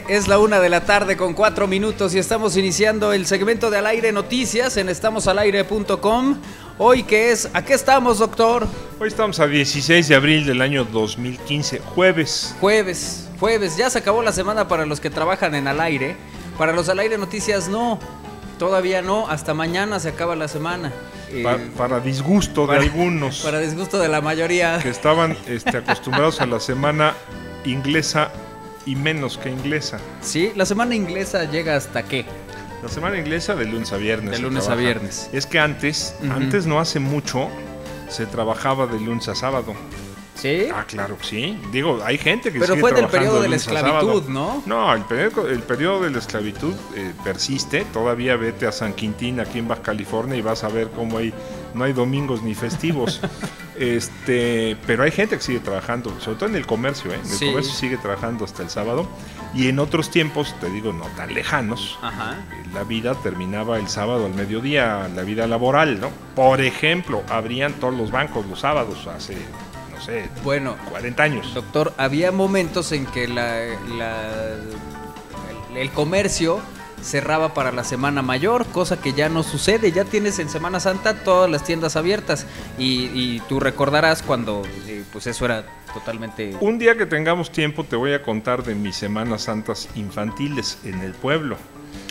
es la 1:04 p.m. y estamos iniciando el segmento de Al Aire Noticias en estamosalaire.com. Hoy, ¿qué es? ¿A qué estamos, doctor? Hoy estamos a 16 de abril del año 2015, jueves. Jueves, ya se acabó la semana para los que trabajan en Al Aire. Para los Al Aire Noticias no, todavía no, hasta mañana se acaba la semana. Para disgusto de algunos. Para disgusto de la mayoría. Que estaban acostumbrados a la semana inglesa y menos que inglesa. Sí, la semana inglesa llega hasta ¿qué? La semana inglesa de lunes a viernes. De lunes a viernes. Es que antes no hace mucho, se trabajaba de lunes a sábado. ¿Sí? Ah, claro, sí. Digo, hay gente que pero sigue fue del trabajando periodo de la lunes a sábado. esclavitud, ¿no? No, el periodo de la esclavitud persiste. Todavía vete a San Quintín, aquí en Baja California, y vas a ver cómo no hay domingos ni festivos. Pero hay gente que sigue trabajando, sobre todo en el comercio, ¿eh? El comercio sigue trabajando hasta el sábado. Y en otros tiempos, te digo, no tan lejanos, la vida terminaba el sábado al mediodía, la vida laboral, ¿no? Por ejemplo, abrían todos los bancos los sábados hace... no sé, 40 años. Doctor, había momentos en que el comercio cerraba para la Semana Mayor, cosa que ya no sucede. Ya tienes en Semana Santa todas las tiendas abiertas y tú recordarás cuando pues eso era totalmente... Un día que tengamos tiempo te voy a contar de mis Semanas Santas infantiles en el pueblo.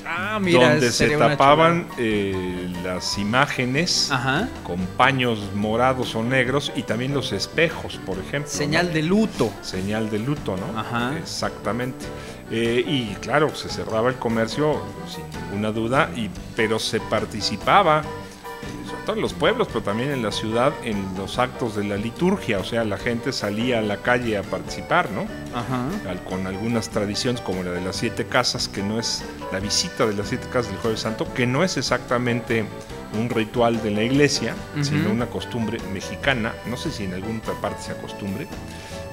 Ah, mira, donde se tapaban las imágenes con paños morados o negros y también los espejos, por ejemplo. Señal de luto. Señal de luto, ¿no? Ajá. Exactamente. Y claro, se cerraba el comercio sin ninguna duda, pero se participaba, sobre todo en los pueblos, pero también en la ciudad, en los actos de la liturgia. O sea, la gente salía a la calle a participar, ¿no? Ajá. Con algunas tradiciones como la de las 7 casas, que no es la visita de las 7 casas del Jueves Santo, que no es exactamente un ritual de la iglesia, sino una costumbre mexicana. No sé si en alguna otra parte se acostumbre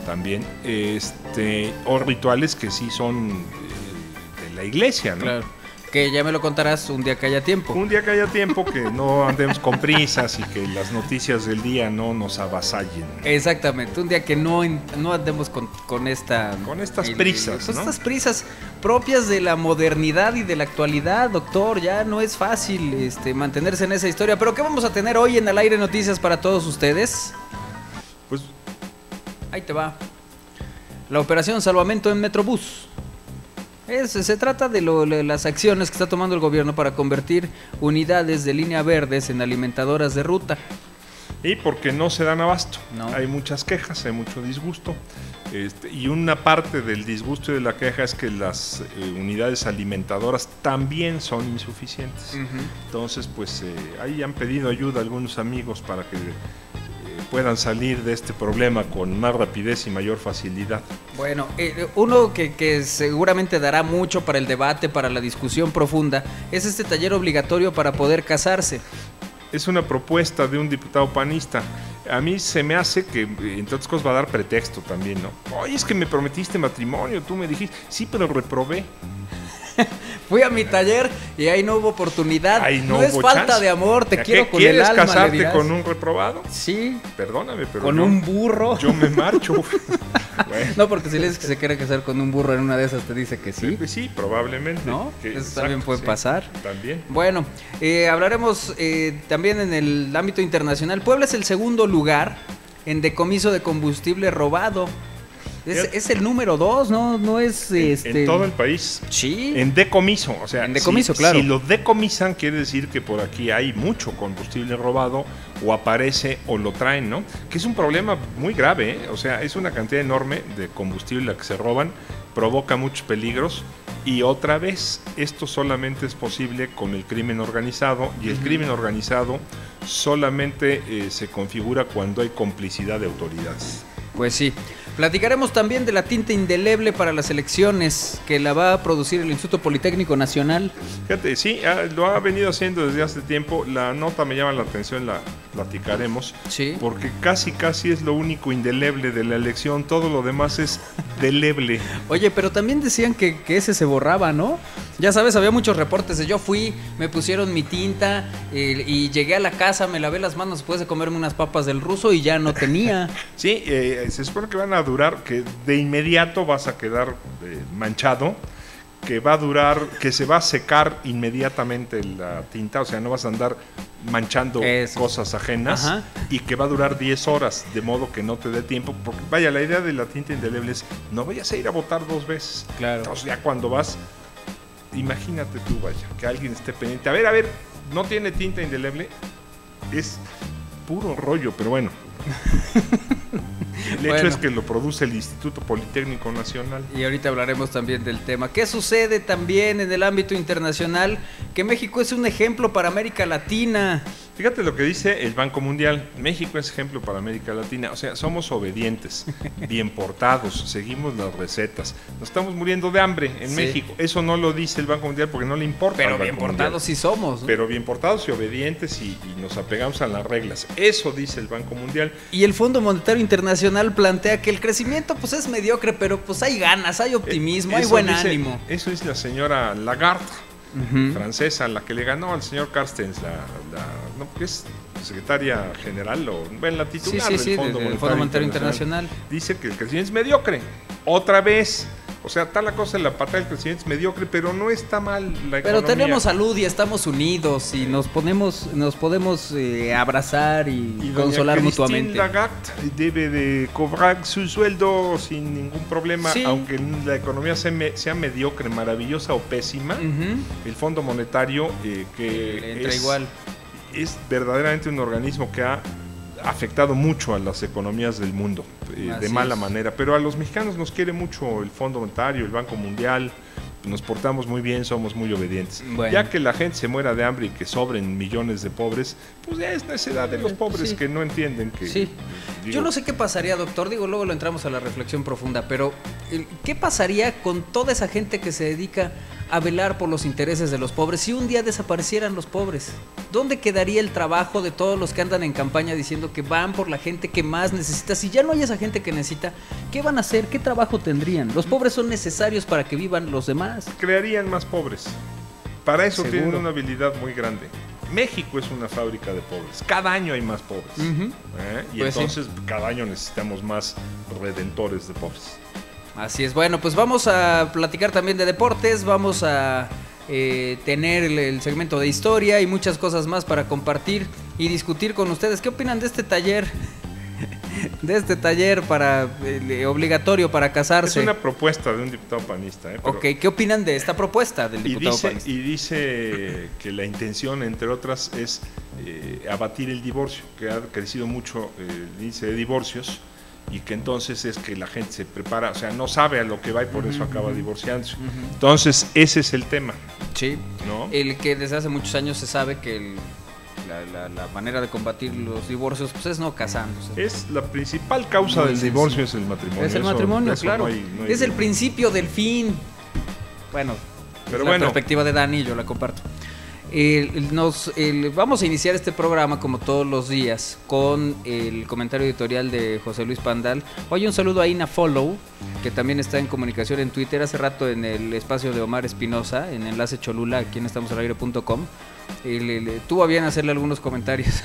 también, o rituales que sí son de la iglesia, ¿no? Claro. Que ya me lo contarás un día que haya tiempo. Un día que haya tiempo, que no andemos con prisas y que las noticias del día no nos avasallen. Exactamente, un día que no andemos con estas prisas, ¿no? Estas prisas propias de la modernidad y de la actualidad, doctor. Ya no es fácil mantenerse en esa historia. Pero ¿qué vamos a tener hoy en Al Aire Noticias para todos ustedes? Pues ahí te va. La operación Salvamento en Metrobús. Se trata de las acciones que está tomando el gobierno para convertir unidades de línea verdes en alimentadoras de ruta. Y porque no se dan abasto. No. Hay muchas quejas, hay mucho disgusto. Y una parte del disgusto y de la queja es que las unidades alimentadoras también son insuficientes. Entonces, pues ahí han pedido ayuda a algunos amigos para que puedan salir de este problema con más rapidez y mayor facilidad. Bueno, uno que seguramente dará mucho para el debate, para la discusión profunda, es este taller obligatorio para poder casarse. Es una propuesta de un diputado panista. A mí se me hace que, entre otras cosas, va a dar pretexto también, ¿no? Oye, es que me prometiste matrimonio, tú me dijiste, sí, pero reprobé. Fui a mi taller y ahí no hubo oportunidad. No es falta chance. de amor, te quiero con el alma. ¿Quieres casarte con un reprobado? Sí. Perdóname, pero con un burro. Yo me marcho. Bueno. No, porque si le dices que se quiere casar con un burro en una de esas te dice que sí. Sí, probablemente. ¿No? Eso también puede pasar. También. Bueno, hablaremos también en el ámbito internacional. Puebla es el segundo lugar en decomiso de combustible robado. Es el número 2, no es en todo el país. Sí. En decomiso, o sea, en decomiso, claro. Si lo decomisan, quiere decir que por aquí hay mucho combustible robado, o aparece o lo traen, ¿no? Que es un problema muy grave, ¿eh? O sea, es una cantidad enorme de combustible la que se roban, provoca muchos peligros. Y otra vez, esto solamente es posible con el crimen organizado, y el crimen organizado solamente se configura cuando hay complicidad de autoridades. Pues sí. Platicaremos también de la tinta indeleble para las elecciones que la va a producir el Instituto Politécnico Nacional. Fíjate, sí, lo ha venido haciendo desde hace tiempo. La nota me llama la atención, la platicaremos. Sí. Porque casi es lo único indeleble de la elección. Todo lo demás es deleble. Oye, pero también decían que ese se borraba, ¿no? Ya sabes, había muchos reportes de yo fui, me pusieron mi tinta y llegué a la casa, me lavé las manos después de comerme unas papas del ruso y ya no tenía. Sí, se supone que van a durar, que de inmediato vas a quedar manchado. que va a durar, que se va a secar inmediatamente la tinta, o sea, no vas a andar manchando cosas ajenas. Ajá. Y que va a durar 10 horas, de modo que no te dé tiempo, porque vaya, la idea de la tinta indeleble es no vayas a ir a botar 2 veces. Claro. Entonces ya cuando vas, imagínate tú, vaya, que alguien esté pendiente, a ver, no tiene tinta indeleble, es puro rollo, pero bueno. El hecho es que lo produce el Instituto Politécnico Nacional. Y ahorita hablaremos también del tema. ¿Qué sucede también en el ámbito internacional? Que México es un ejemplo para América Latina. Fíjate lo que dice el Banco Mundial. México es ejemplo para América Latina. O sea, somos obedientes, bien portados, seguimos las recetas. Nos estamos muriendo de hambre en México. Eso no lo dice el Banco Mundial porque no le importa. Pero bien portados sí somos, ¿no? Pero bien portados y obedientes y nos apegamos a las reglas. Eso dice el Banco Mundial. Y el Fondo Monetario Internacional plantea que el crecimiento pues es mediocre, pero pues hay ganas, hay optimismo, hay buen ánimo. Eso dice la señora Lagarde. Francesa, la que le ganó al señor Carstens, no, es secretaria general o la titular del Fondo Monetario Internacional. Dice que el crecimiento es mediocre, otra vez. O sea, está la cosa en la pata del crecimiento es mediocre, pero no está mal la economía. Pero tenemos salud y estamos unidos y nos podemos abrazar y consolar mutuamente. Lagarde debe de cobrar su sueldo sin ningún problema, aunque la economía sea mediocre, maravillosa o pésima. El Fondo Monetario que entra igual. Es verdaderamente un organismo que ha afectado mucho a las economías del mundo de mala manera, pero a los mexicanos nos quiere mucho el Fondo Monetario, el Banco Mundial, nos portamos muy bien, somos muy obedientes. Bueno. Ya que la gente se muera de hambre y que sobren millones de pobres, pues ya es necesidad de los pobres que no entienden que... Sí. Yo no sé qué pasaría, doctor, luego lo entramos a la reflexión profunda, pero ¿qué pasaría con toda esa gente que se dedica a velar por los intereses de los pobres si un día desaparecieran los pobres? ¿Dónde quedaría el trabajo de todos los que andan en campaña diciendo que van por la gente que más necesita? Si ya no hay esa gente que necesita, ¿qué van a hacer? ¿Qué trabajo tendrían? Los pobres son necesarios para que vivan los demás. Crearían más pobres. Para eso tienen una habilidad muy grande. México es una fábrica de pobres. Cada año hay más pobres. Y pues entonces cada año necesitamos más redentores de pobres. Así es. Bueno, pues vamos a platicar también de deportes. Vamos a tener el segmento de historia y muchas cosas más para compartir y discutir con ustedes. ¿Qué opinan de este taller? De este taller obligatorio para casarse. Es una propuesta de un diputado panista. Ok, ¿qué opinan de esta propuesta del diputado panista? Y dice que la intención, entre otras, es abatir el divorcio, que ha crecido mucho el índice de divorcios, y que entonces es que la gente se prepara, o sea, no sabe a lo que va y por eso acaba divorciándose. Entonces, ese es el tema. Sí, ¿no? El que desde hace muchos años se sabe que la manera de combatir los divorcios pues es no casándose. Es la principal causa del divorcio, es el matrimonio. Es el matrimonio, claro. No hay es el principio del fin. Bueno, pero la perspectiva de Dani, yo la comparto. Vamos a iniciar este programa como todos los días con el comentario editorial de José Luis Pandal. Oye, un saludo a Ina Follow, que también está en comunicación en Twitter. Hace rato en el espacio de Omar Espinosa, en Enlace Cholula, aquí en estamosalaire.com, tuvo a bien hacerle algunos comentarios.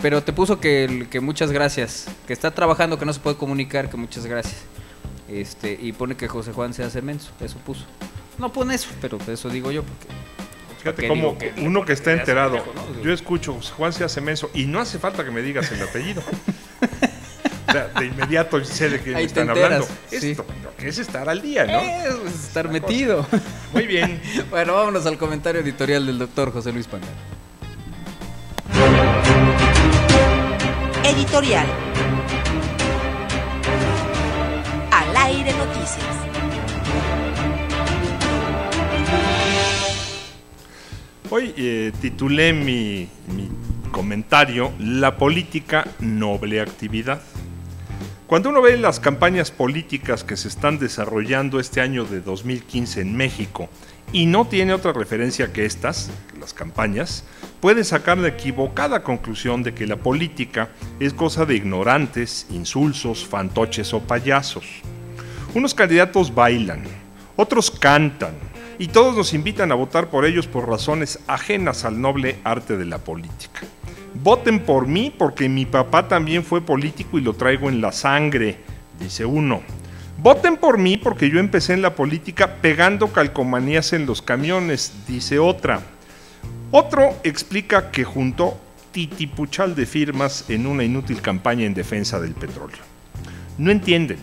Pero te puso que muchas gracias, que está trabajando, que no se puede comunicar, que muchas gracias. Y pone que José Juan se hace menso, eso puso. No pone eso, pero eso digo yo porque... Fíjate como uno que está enterado, ¿no? Yo escucho, José Juan se hace menso y no hace falta que me digas el apellido. O sea, de inmediato sé de qué me están hablando. Esto, lo que es estar al día, ¿no? Es estar metido. Cosa. Muy bien. Bueno, vámonos al comentario editorial del doctor José Luis Pandal. Editorial. Al aire noticias. Hoy titulé mi comentario "La política, noble actividad". Cuando uno ve las campañas políticas que se están desarrollando este año de 2015 en México y no tiene otra referencia que estas, las campañas, puede sacar la equivocada conclusión de que la política es cosa de ignorantes, insulsos, fantoches o payasos. Unos candidatos bailan, otros cantan, y todos nos invitan a votar por ellos por razones ajenas al noble arte de la política. Voten por mí porque mi papá también fue político y lo traigo en la sangre, dice uno. Voten por mí porque yo empecé en la política pegando calcomanías en los camiones, dice otra. Otro explica que juntó titipuchal de firmas en una inútil campaña en defensa del petróleo. No entienden,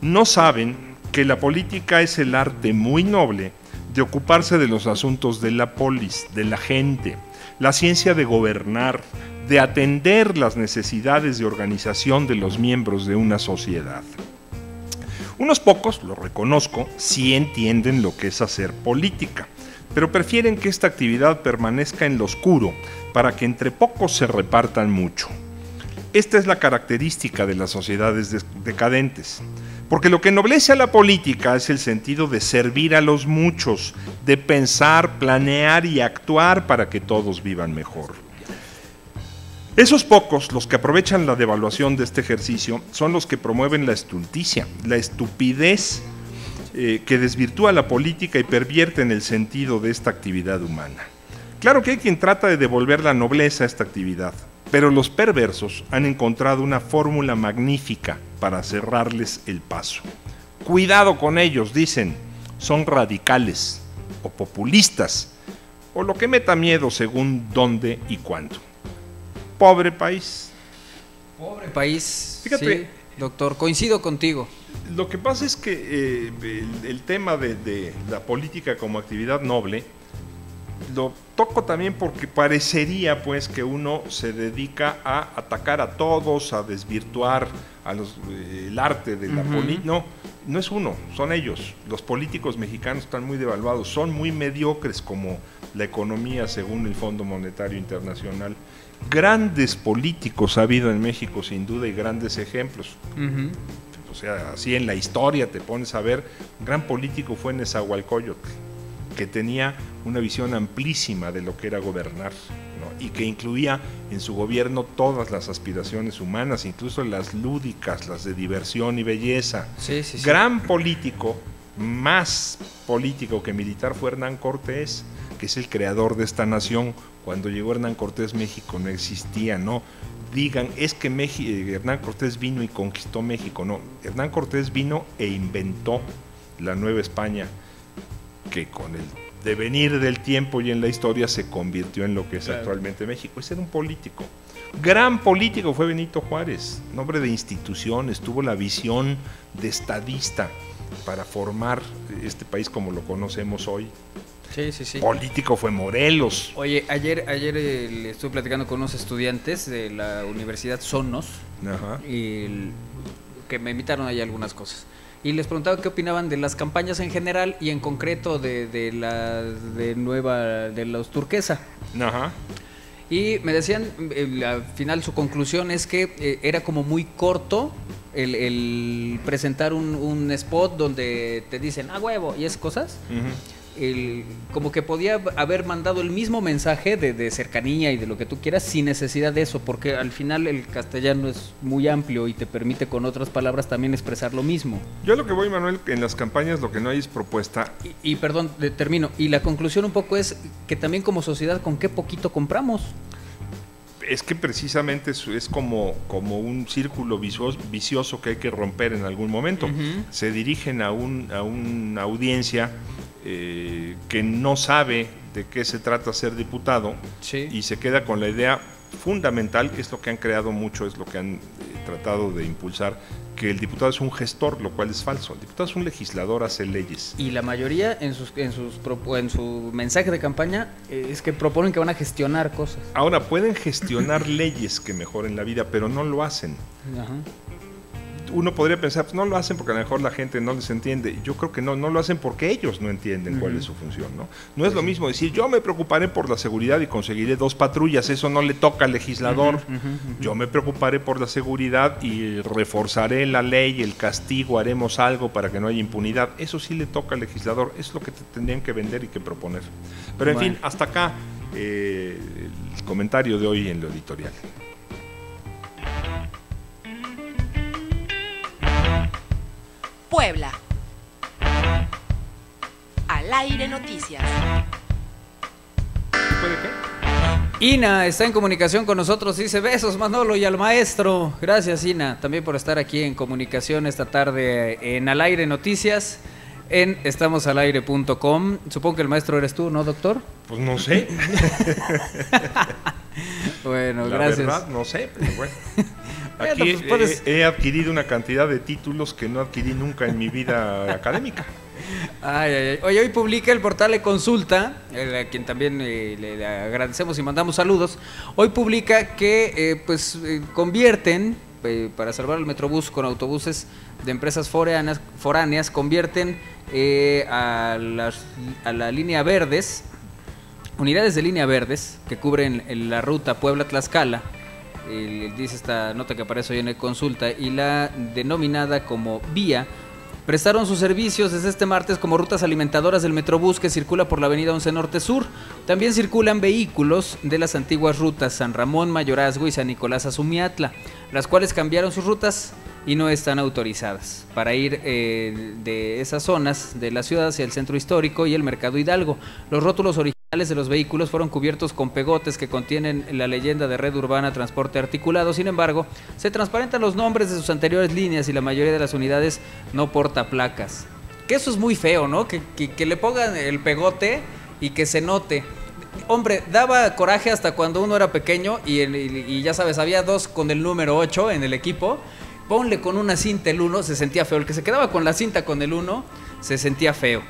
no saben que la política es el arte muy noble de ocuparse de los asuntos de la polis, de la gente, la ciencia de gobernar, de atender las necesidades de organización de los miembros de una sociedad. Unos pocos, lo reconozco, sí entienden lo que es hacer política, pero prefieren que esta actividad permanezca en lo oscuro para que entre pocos se repartan mucho. Esta es la característica de las sociedades decadentes, porque lo que ennoblece a la política es el sentido de servir a los muchos, de pensar, planear y actuar para que todos vivan mejor. Esos pocos, los que aprovechan la devaluación de este ejercicio, son los que promueven la estulticia, la estupidez que desvirtúa la política y pervierten el sentido de esta actividad humana. Claro que hay quien trata de devolver la nobleza a esta actividad, pero los perversos han encontrado una fórmula magnífica para cerrarles el paso. Cuidado con ellos, dicen, son radicales o populistas, o lo que meta miedo según dónde y cuándo. Pobre país. Pobre país. Fíjate, sí, doctor, coincido contigo. Lo que pasa es que el tema de la política como actividad noble lo toco también porque parecería pues que uno se dedica a atacar a todos, a desvirtuar el arte de la política. No es uno, son ellos. Los políticos mexicanos están muy devaluados, son muy mediocres como la economía según el Fondo Monetario Internacional. Grandes políticos ha habido en México sin duda y grandes ejemplos. O sea, así en la historia te pones a ver, un gran político fue Nezahualcóyotl, que tenía una visión amplísima de lo que era gobernar, ¿no? Y que incluía en su gobierno todas las aspiraciones humanas, incluso las lúdicas, las de diversión y belleza. Sí. Gran político, más político que militar, fue Hernán Cortés, que es el creador de esta nación. Cuando llegó Hernán Cortés, México no existía, ¿no? Digan, es que Hernán Cortés vino y conquistó México. No, Hernán Cortés vino e inventó la Nueva España, que con el devenir del tiempo y en la historia se convirtió en lo que es actualmente México. Ese era un político. Gran político fue Benito Juárez, nombre de instituciones, tuvo la visión de estadista para formar este país como lo conocemos hoy. Sí. Político fue Morelos. Oye, ayer le estuve platicando con unos estudiantes de la Universidad Sonos, y que me invitaron ahí algunas cosas. Y les preguntaba qué opinaban de las campañas en general y en concreto de los turquesa. Y me decían, al final su conclusión es que era como muy corto el presentar un spot donde te dicen, huevo, y esas cosas. Como que podía haber mandado el mismo mensaje de cercanía y de lo que tú quieras sin necesidad de eso, porque al final el castellano es muy amplio y te permite con otras palabras también expresar lo mismo. Yo lo que voy, Manuel, en las campañas lo que no hay es propuesta. Y perdón, termino. Y la conclusión un poco es que también como sociedad, ¿con qué poquito compramos? Es que precisamente es como un círculo vicioso que hay que romper en algún momento. Se dirigen a una audiencia que no sabe de qué se trata ser diputado, y se queda con la idea fundamental, que es lo que han creado mucho, es lo que han tratado de impulsar, que el diputado es un gestor, lo cual es falso. El diputado es un legislador, hace leyes. Y la mayoría en su mensaje de campaña es que proponen que van a gestionar cosas. Ahora, pueden gestionar leyes que mejoren la vida, pero no lo hacen. Uno podría pensar, pues no lo hacen porque a lo mejor la gente no les entiende. Yo creo que no lo hacen porque ellos no entienden cuál es su función, ¿no? No es lo mismo decir, yo me preocuparé por la seguridad y conseguiré 2 patrullas, eso no le toca al legislador. Yo me preocuparé por la seguridad y reforzaré la ley, el castigo, haremos algo para que no haya impunidad. Eso sí le toca al legislador, es lo que tendrían que vender y que proponer. Pero en fin, hasta acá el comentario de hoy en lo editorial. Puebla. Al aire noticias. ¿Puede qué? Ina está en comunicación con nosotros, dice besos Manolo y al maestro. Gracias Ina, también por estar aquí en comunicación esta tarde en Al Aire Noticias, en estamosalaire.com. Supongo que el maestro eres tú, ¿no, doctor? Pues no sé. Bueno, La gracias. verdad, no sé, pero bueno. Bueno, Aquí pues puedes- he adquirido una cantidad de títulos que no adquirí nunca en mi vida académica. Ay, ay, ay. Oye, hoy publica el portal eConsulta, a quien también le agradecemos y mandamos saludos. Hoy publica que convierten, para salvar el Metrobús con autobuses de empresas foráneas, convierten a la línea verdes, unidades de línea verdes que cubren la ruta Puebla-Tlaxcala. Dice esta nota que aparece hoy en eConsulta, y la denominada como Vía, prestaron sus servicios desde este martes como rutas alimentadoras del Metrobús que circula por la avenida 11 Norte Sur. También circulan vehículos de las antiguas rutas San Ramón, Mayorazgo y San Nicolás Azumiatla, las cuales cambiaron sus rutas y no están autorizadas para ir de esas zonas de la ciudad hacia el centro histórico y el Mercado Hidalgo. Los rótulos originales de los vehículos fueron cubiertos con pegotes que contienen la leyenda de Red Urbana Transporte Articulado. Sin embargo, se transparentan los nombres de sus anteriores líneas y la mayoría de las unidades no porta placas. Que eso es muy feo, ¿no? Que le pongan el pegote y que se note. Hombre, daba coraje hasta cuando uno era pequeño y ya sabes, había dos con el número 8 en el equipo. Ponle con una cinta el 1, se sentía feo. El que se quedaba con la cinta con el 1 se sentía feo.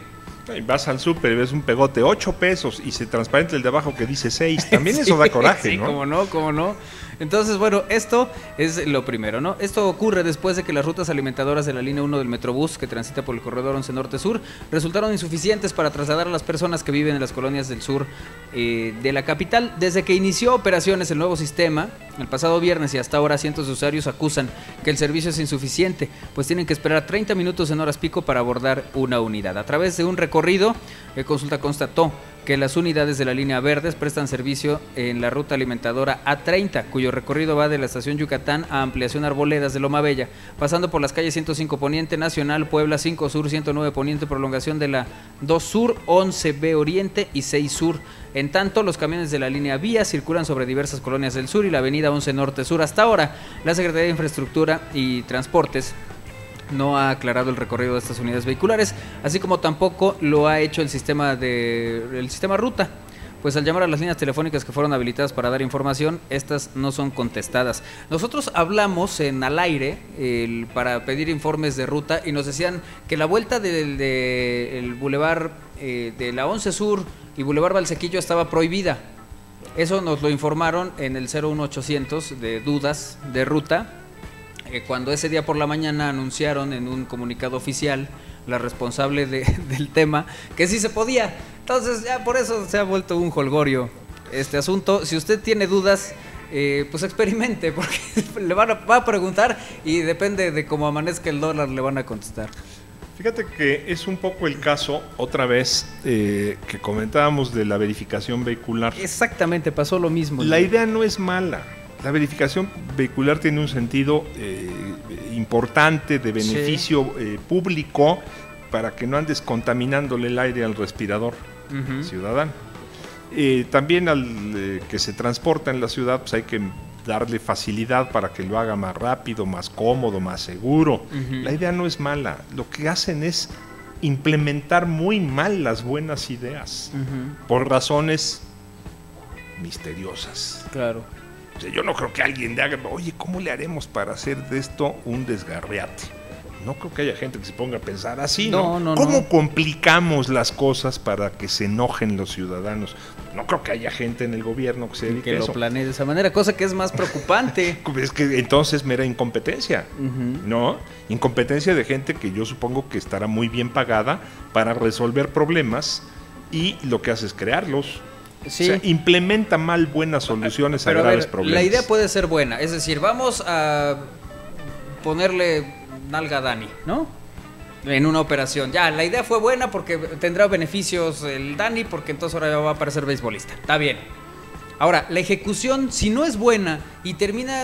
Y vas al súper y ves un pegote, 8 pesos, y se transparenta el de abajo que dice 6. También eso da coraje, sí, ¿no? Cómo no. Entonces, bueno, esto es lo primero, ¿no? Esto ocurre después de que las rutas alimentadoras de la línea 1 del Metrobús, que transita por el corredor 11 Norte-Sur, resultaron insuficientes para trasladar a las personas que viven en las colonias del sur de la capital. Desde que inició operaciones el nuevo sistema, el pasado viernes y hasta ahora, cientos de usuarios acusan que el servicio es insuficiente, pues tienen que esperar 30 minutos en horas pico para abordar una unidad. A través de un recorrido, Consulta constató que las unidades de la línea Verdes prestan servicio en la ruta alimentadora A30, cuyo recorrido va de la estación Yucatán a Ampliación Arboledas de Loma Bella, pasando por las calles 105 Poniente, Nacional, Puebla 5 Sur, 109 Poniente, prolongación de la 2 Sur, 11B Oriente y 6 Sur. En tanto, los camiones de la línea Vía circulan sobre diversas colonias del sur y la avenida 11 Norte Sur. Hasta ahora, la Secretaría de Infraestructura y Transportes no ha aclarado el recorrido de estas unidades vehiculares, así como tampoco lo ha hecho el sistema ruta, pues al llamar a las líneas telefónicas que fueron habilitadas para dar información, estas no son contestadas. Nosotros hablamos en Al Aire para pedir informes de ruta y nos decían que la vuelta del bulevar de la 11 Sur y Boulevard Valsequillo estaba prohibida. Eso nos lo informaron en el 01800 de dudas de ruta, cuando ese día por la mañana anunciaron en un comunicado oficial la responsable del tema que sí se podía. Entonces ya por eso se ha vuelto un jolgorio este asunto. Si usted tiene dudas, pues experimente, porque va a preguntar y depende de cómo amanezca el dólar le van a contestar. Fíjate que es un poco el caso, otra vez, que comentábamos de la verificación vehicular. Exactamente, pasó lo mismo. La idea no es mala. La verificación vehicular tiene un sentido importante de beneficio público para que no andes contaminándole el aire al respirador ciudadano. También al que se transporta en la ciudad, pues hay que darle facilidad para que lo haga más rápido, más cómodo, más seguro. La idea no es mala. Lo que hacen es implementar muy mal las buenas ideas por razones misteriosas. Claro. O sea, yo no creo que alguien le haga, oye, ¿cómo le haremos para hacer de esto un desgarriate? No creo que haya gente que se ponga a pensar así, ¿no? ¿Cómo complicamos las cosas para que se enojen los ciudadanos? No creo que haya gente en el gobierno que se dedique a eso. Que lo planee de esa manera, cosa que es más preocupante. Es que entonces mera incompetencia, ¿no? Incompetencia de gente que yo supongo que estará muy bien pagada para resolver problemas y lo que hace es crearlos. Sí. O sea, implementa mal buenas soluciones a graves problemas. La idea puede ser buena, es decir, vamos a ponerle nalga a Dani, ¿no? En una operación. Ya, la idea fue buena porque tendrá beneficios el Dani, porque entonces ahora va a parecer beisbolista. Está bien. Ahora, la ejecución, si no es buena y termina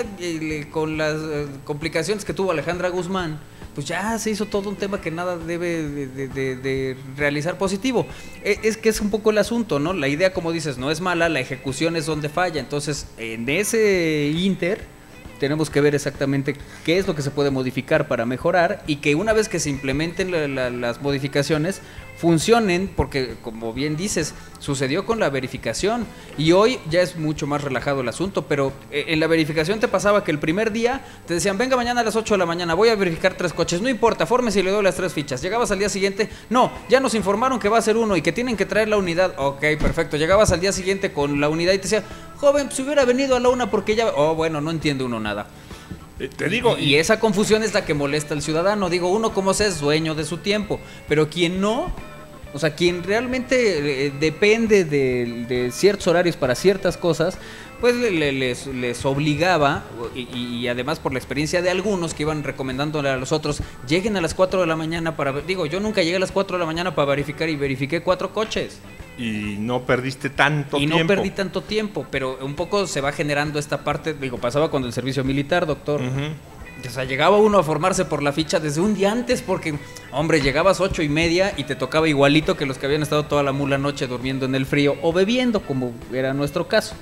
con las complicaciones que tuvo Alejandra Guzmán, pues ya se hizo todo un tema que nada debe de realizar positivo. Es que es un poco el asunto, ¿no? La idea, como dices, no es mala, la ejecución es donde falla. Entonces, en ese inter tenemos que ver exactamente qué es lo que se puede modificar para mejorar, y que una vez que se implementen las modificaciones funcionen, porque como bien dices, sucedió con la verificación y hoy ya es mucho más relajado el asunto, pero en la verificación te pasaba que el primer día te decían, venga mañana a las 8 de la mañana, voy a verificar 3 coches, no importa, fórmese y le doy las 3 fichas. Llegabas al día siguiente, no, ya nos informaron que va a ser uno y que tienen que traer la unidad. Ok, perfecto. Llegabas al día siguiente con la unidad y te decía, joven, pues hubiera venido a la 1 porque ya... Oh, bueno, no entiende uno nada. Te digo, y esa confusión es la que molesta al ciudadano. Digo, uno como se es dueño de su tiempo, pero quien no, o sea, quien realmente depende de ciertos horarios para ciertas cosas, pues les obligaba, y además por la experiencia de algunos que iban recomendándole a los otros, lleguen a las 4 de la mañana para... Digo, yo nunca llegué a las 4 de la mañana para verificar y verifiqué 4 coches. Y no perdiste tanto tiempo. Y no perdí tanto tiempo, pero un poco se va generando esta parte. Digo, pasaba con el servicio militar, doctor. O sea, llegaba uno a formarse por la ficha desde un día antes porque, hombre, llegabas 8:30 y te tocaba igualito que los que habían estado toda la mula noche durmiendo en el frío o bebiendo, como era nuestro caso.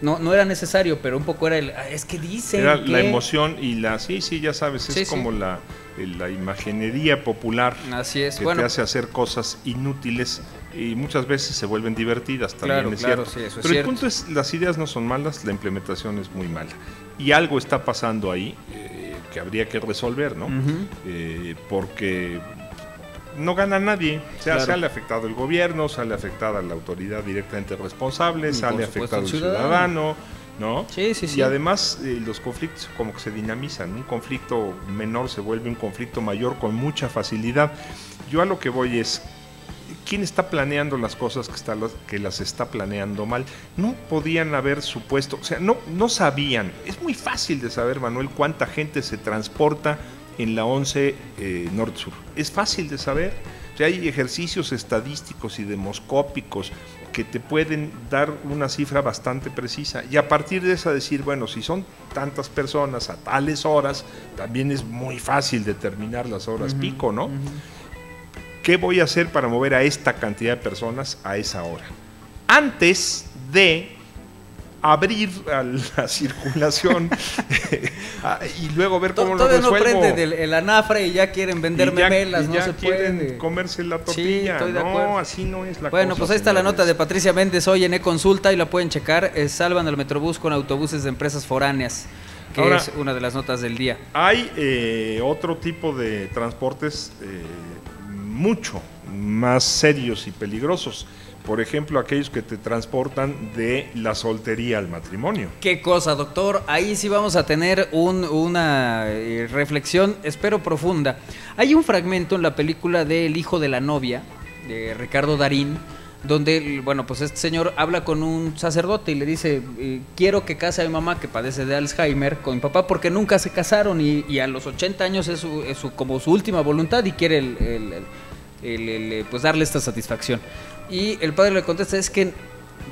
No era necesario, pero un poco era es que dicen era que... la emoción y la... Sí, ya sabes, es como la imaginería popular. Así es. Que te hace hacer cosas inútiles y muchas veces se vuelven divertidas, también es cierto. Sí, eso es pero cierto. El punto es, las ideas no son malas, la implementación es muy mala. Y algo está pasando ahí que habría que resolver, ¿no? Porque no gana nadie. O sea, sale afectado el gobierno, sale afectada la autoridad directamente responsable, sale afectado el ciudadano, ¿no? Sí. Y además los conflictos como que se dinamizan. Un conflicto menor se vuelve un conflicto mayor con mucha facilidad. Yo a lo que voy es, ¿quién está planeando las cosas que las está planeando mal? No podían haber supuesto, o sea, no sabían. Es muy fácil de saber, Manuel, cuánta gente se transporta en la 11 Norte-Sur. Es fácil de saber. O sea, hay ejercicios estadísticos y demoscópicos que te pueden dar una cifra bastante precisa. Y a partir de esa decir, bueno, si son tantas personas a tales horas, también es muy fácil determinar las horas pico, ¿no? ¿Qué voy a hacer para mover a esta cantidad de personas a esa hora? Antes de abrir a la circulación y luego ver cómo lo resuelvo. Todavía no prende el anafre y ya quieren vender memelas, no se puede. Comerse la tortilla. Sí, no, así no es la cosa. Bueno, pues ahí está la nota de Patricia Méndez hoy en eConsulta y la pueden checar. Salvan al Metrobús con autobuses de empresas foráneas, que ahora, es una de las notas del día. Hay otro tipo de transportes mucho más serios y peligrosos. Por ejemplo, aquellos que te transportan de la soltería al matrimonio. ¿Qué cosa, doctor? Ahí sí vamos a tener una reflexión, espero profunda. Hay un fragmento en la película de El hijo de la novia, de Ricardo Darín, donde, bueno, pues este señor habla con un sacerdote y le dice, quiero que case a mi mamá que padece de Alzheimer con mi papá porque nunca se casaron y a los 80 años es como su última voluntad y quiere pues darle esta satisfacción. Y el padre le contesta, es que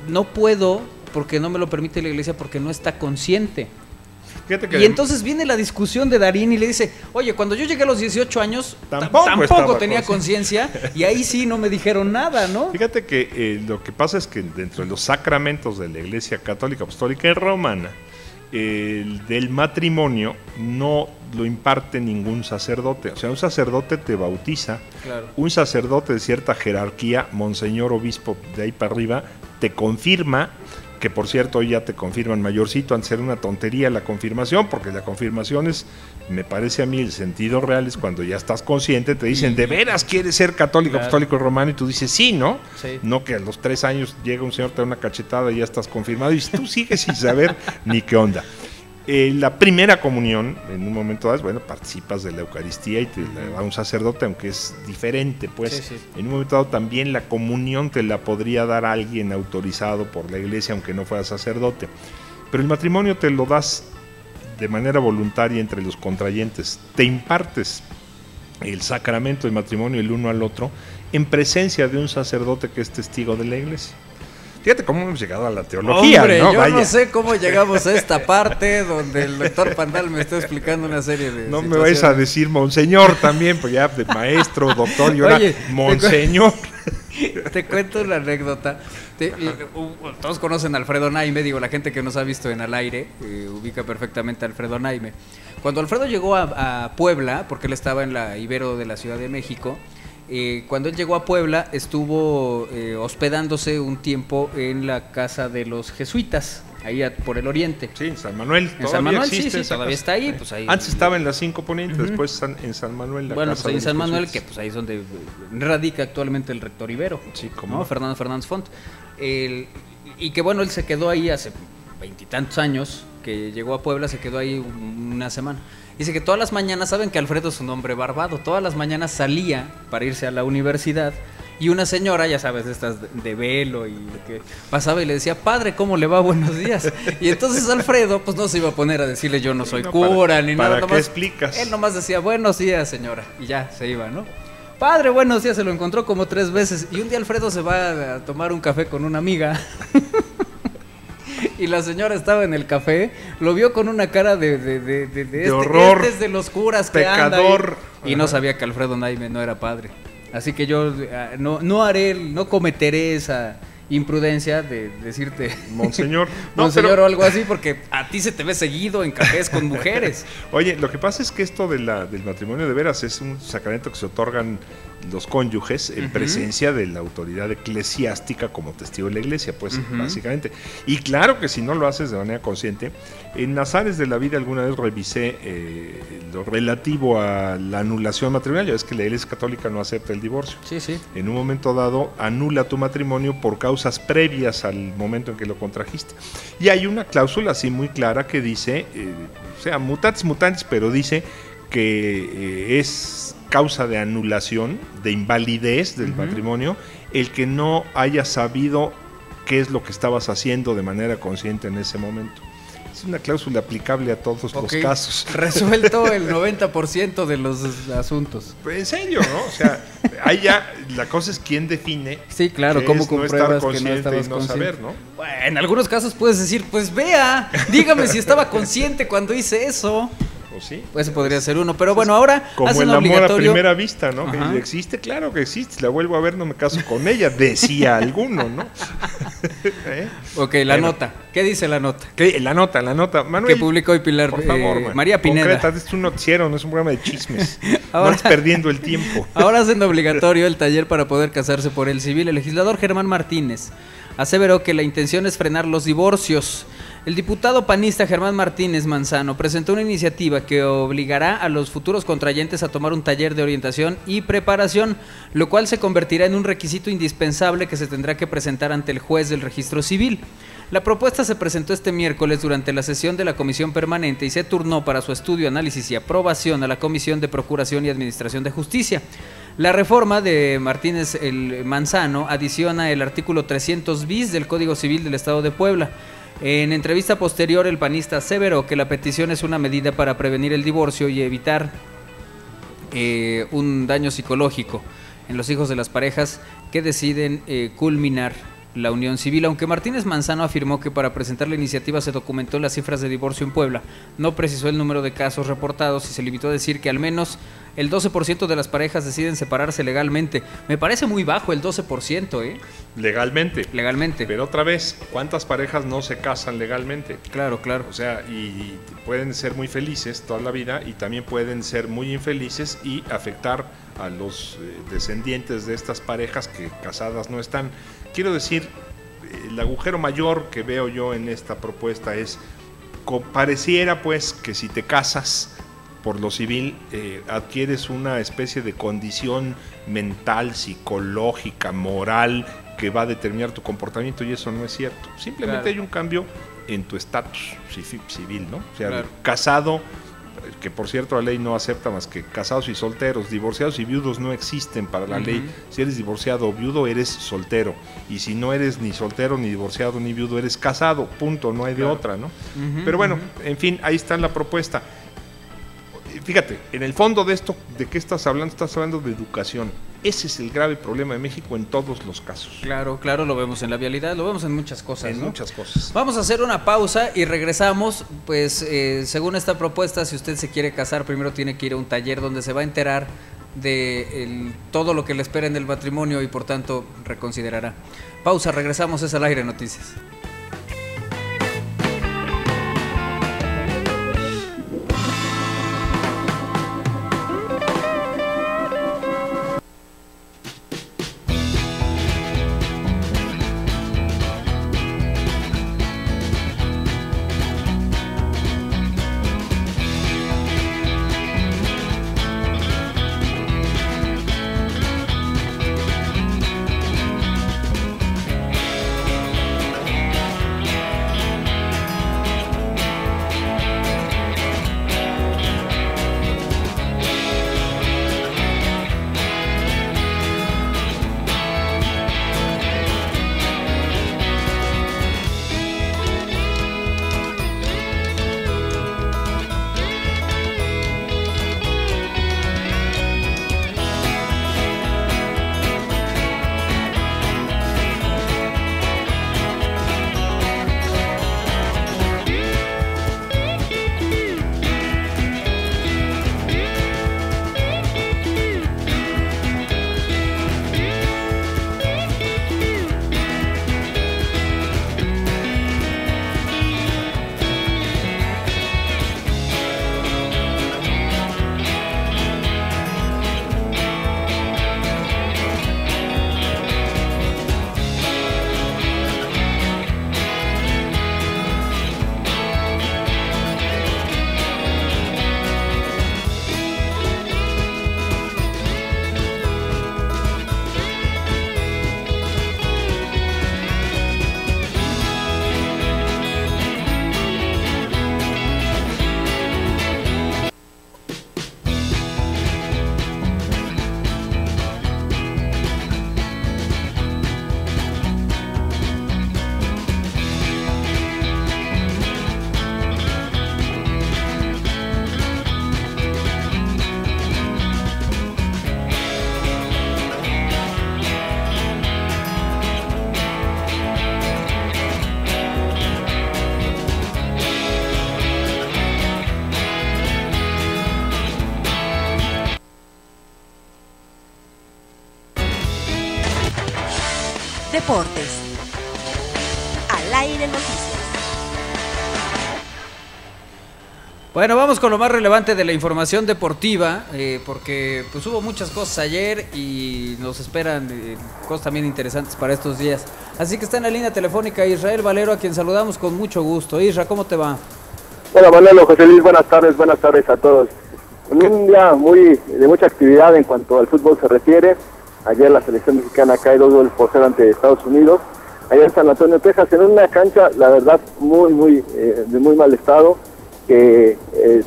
no puedo porque no me lo permite la iglesia porque no está consciente. Y entonces viene la discusión de Darín y le dice, oye, cuando yo llegué a los 18 años tampoco tenía conciencia y ahí sí no me dijeron nada, ¿no? Fíjate que lo que pasa es que dentro de los sacramentos de la Iglesia Católica Apostólica y Romana, el del matrimonio no lo imparte ningún sacerdote. O sea, un sacerdote te bautiza, claro. Un sacerdote de cierta jerarquía, monseñor, obispo, de ahí para arriba, te confirma, que por cierto hoy ya te confirman mayorcito. Antes era una tontería la confirmación, porque la confirmación es, me parece a mí, el sentido real es cuando ya estás consciente, te dicen, ¿de veras quieres ser católico, claro, apostólico y romano? Y tú dices, sí, ¿no? Sí. No que a los 3 años llega un señor, te da una cachetada y ya estás confirmado, y tú sigues sin saber ni qué onda. La primera comunión, en un momento dado, bueno, participas de la Eucaristía y te la da un sacerdote, aunque es diferente, pues. Sí. En un momento dado también la comunión te la podría dar alguien autorizado por la iglesia, aunque no fuera sacerdote. Pero el matrimonio te lo das de manera voluntaria entre los contrayentes. Te impartes el sacramento del matrimonio el uno al otro en presencia de un sacerdote que es testigo de la iglesia. Fíjate cómo hemos llegado a la teología, Hombre, ¿no? yo Vaya. no sé cómo llegamos a esta parte donde el doctor Pandal me está explicando una serie de No me vais a decir monseñor también, pues ya de maestro, doctor, y ahora Oye, monseñor. Te cuento una anécdota. Todos conocen a Alfredo Naime, digo, la gente que nos ha visto en Al Aire ubica perfectamente a Alfredo Naime. Cuando Alfredo llegó a Puebla, porque él estaba en la Ibero de la Ciudad de México, cuando él llegó a Puebla estuvo hospedándose un tiempo en la casa de los jesuitas, ahí por el oriente. Sí, en San Manuel. En San Manuel, sí, esa todavía casa. está ahí. Pues ahí Antes estaba en las 5 Ponientes, después en San Manuel. La bueno, casa pues ahí de en San los Manuel, que jesuitas. pues ahí es donde radica actualmente el rector Ibero. Sí, cómo ¿no? no. Fernando Fernández Font. Y que bueno, él se quedó ahí hace 20 y tantos años, que llegó a Puebla, se quedó ahí una semana. Dice que todas las mañanas, saben que Alfredo es un hombre barbado, todas las mañanas salía para irse a la universidad y una señora, ya sabes, estas de velo y que pasaba y le decía, padre, ¿cómo le va? Buenos días. Y entonces Alfredo pues no se iba a poner a decirle yo no soy No, cura ni nada. ¿para qué explicas? Él nomás decía, buenos días, señora, y ya se iba, ¿no? Padre, buenos días, se lo encontró como 3 veces y un día Alfredo se va a tomar un café con una amiga. Y la señora estaba en el café, lo vio con una cara de horror, este es de los curas que pecador. anda ahí. Y no sabía que Alfredo Naime no era padre. Así que yo no cometeré esa imprudencia de decirte Monseñor. No, monseñor pero- o algo así, porque a ti se te ve seguido en cafés con mujeres. Oye, lo que pasa es que esto del matrimonio de veras es un sacramento que se otorgan los cónyuges en presencia de la autoridad eclesiástica como testigo de la iglesia, pues básicamente. Y claro que si no lo haces de manera consciente, en Azares de la Vida alguna vez revisé lo relativo a la anulación matrimonial. Ya ves que la iglesia católica no acepta el divorcio. Sí, sí. En un momento dado anula tu matrimonio por causas previas al momento en que lo contrajiste. Y hay una cláusula así muy clara que dice, o sea, mutatis mutandis, pero dice que es causa de anulación, de invalidez del matrimonio, el que no hayas sabido qué es lo que estabas haciendo de manera consciente en ese momento. Es una cláusula aplicable a todos los casos. Resuelto el 90% de los asuntos. En serio, ¿no? O sea, ahí ya la cosa es quién define. Sí, claro, qué cómo es no estar compruebas que no consciente estabas y no consciente. saber, ¿no? Bueno, en algunos casos puedes decir, pues vea, dígame si estaba consciente cuando hice eso. ¿O sí? Pues ese podría ser uno, pero bueno, ahora Como hacen el amor a obligatorio. primera vista, ¿no? Ajá. Que existe, claro que existe. Si la vuelvo a ver, no me caso con ella, decía alguno, ¿no? ¿Eh? Ok, la Bueno. nota. ¿Qué dice la nota? ¿Qué? La nota. Manuel, Que publicó hoy Pilar por favor, man. María Pineda. Concreta, es un noticiero, no es un programa de chismes. Ahora- No estás perdiendo el tiempo. Ahora hacen obligatorio el taller para poder casarse por el civil. El legislador Germán Martínez aseveró que la intención es frenar los divorcios. El diputado panista Germán Martínez Manzano presentó una iniciativa que obligará a los futuros contrayentes a tomar un taller de orientación y preparación, lo cual se convertirá en un requisito indispensable que se tendrá que presentar ante el juez del registro civil. La propuesta se presentó este miércoles durante la sesión de la Comisión Permanente y se turnó para su estudio, análisis y aprobación a la Comisión de Procuración y Administración de Justicia. La reforma de Martínez el Manzano adiciona el artículo 300 bis del Código Civil del Estado de Puebla. En entrevista posterior, el panista aseveró que la petición es una medida para prevenir el divorcio y evitar un daño psicológico en los hijos de las parejas que deciden culminar la unión civil. Aunque Martínez Manzano afirmó que para presentar la iniciativa se documentó las cifras de divorcio en Puebla, no precisó el número de casos reportados y se limitó a decir que al menos el 12% de las parejas deciden separarse legalmente. Me parece muy bajo el 12%, Legalmente. legalmente. Pero otra vez, ¿cuántas parejas no se casan legalmente? Claro, claro. O sea, y pueden ser muy felices toda la vida y también pueden ser muy infelices y afectar a los descendientes de estas parejas que casadas no están. Quiero decir, el agujero mayor que veo yo en esta propuesta es, pareciera pues que si te casas por lo civil, adquieres una especie de condición mental, psicológica, moral, que va a determinar tu comportamiento, y eso no es cierto. Simplemente Claro. hay un cambio en tu estatus civil, ¿no? O sea, Claro. casado, que por cierto la ley no acepta más que casados y solteros, divorciados y viudos no existen para la ley. Si eres divorciado o viudo, eres soltero, y si no eres ni soltero, ni divorciado, ni viudo, eres casado, punto, no hay de otra, ¿no? Pero bueno, en fin, ahí está la propuesta. Fíjate, en el fondo de esto, ¿de qué estás hablando? Estás hablando de educación. Ese es el grave problema de México en todos los casos. Claro, claro, lo vemos en la vialidad, lo vemos en muchas cosas, En ¿no? muchas cosas. Vamos a hacer una pausa y regresamos. Pues según esta propuesta, si usted se quiere casar, primero tiene que ir a un taller donde se va a enterar de todo lo que le espera en el matrimonio y por tanto reconsiderará. Pausa, regresamos, es Al Aire Noticias. Deportes. Al Aire Noticias. Bueno, vamos con lo más relevante de la información deportiva, porque pues hubo muchas cosas ayer y nos esperan cosas también interesantes para estos días. Así que está en la línea telefónica Israel Valero, a quien saludamos con mucho gusto. Isra, ¿cómo te va? Hola Manolo, José Luis, buenas tardes a todos. Un día de mucha actividad en cuanto al fútbol se refiere. Ayer la selección mexicana cae 2-0 ante Estados Unidos. Ayer en San Antonio, Texas, en una cancha, la verdad, de muy mal estado, que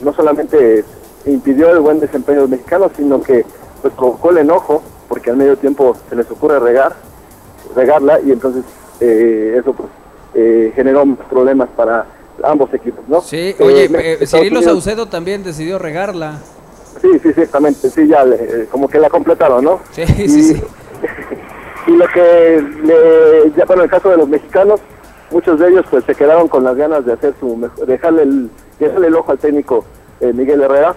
no solamente impidió el buen desempeño de los mexicanos, sino que pues provocó el enojo, porque al medio tiempo se les ocurre regarla, y entonces eso pues generó problemas para ambos equipos, ¿no? Sí, oye, Cirilo Saucedo también decidió regarla. Sí, exactamente, sí, ya como que la completaron, ¿no? Sí. Y lo que, bueno, en el caso de los mexicanos, muchos de ellos pues se quedaron con las ganas de hacer dejarle el ojo al técnico Miguel Herrera.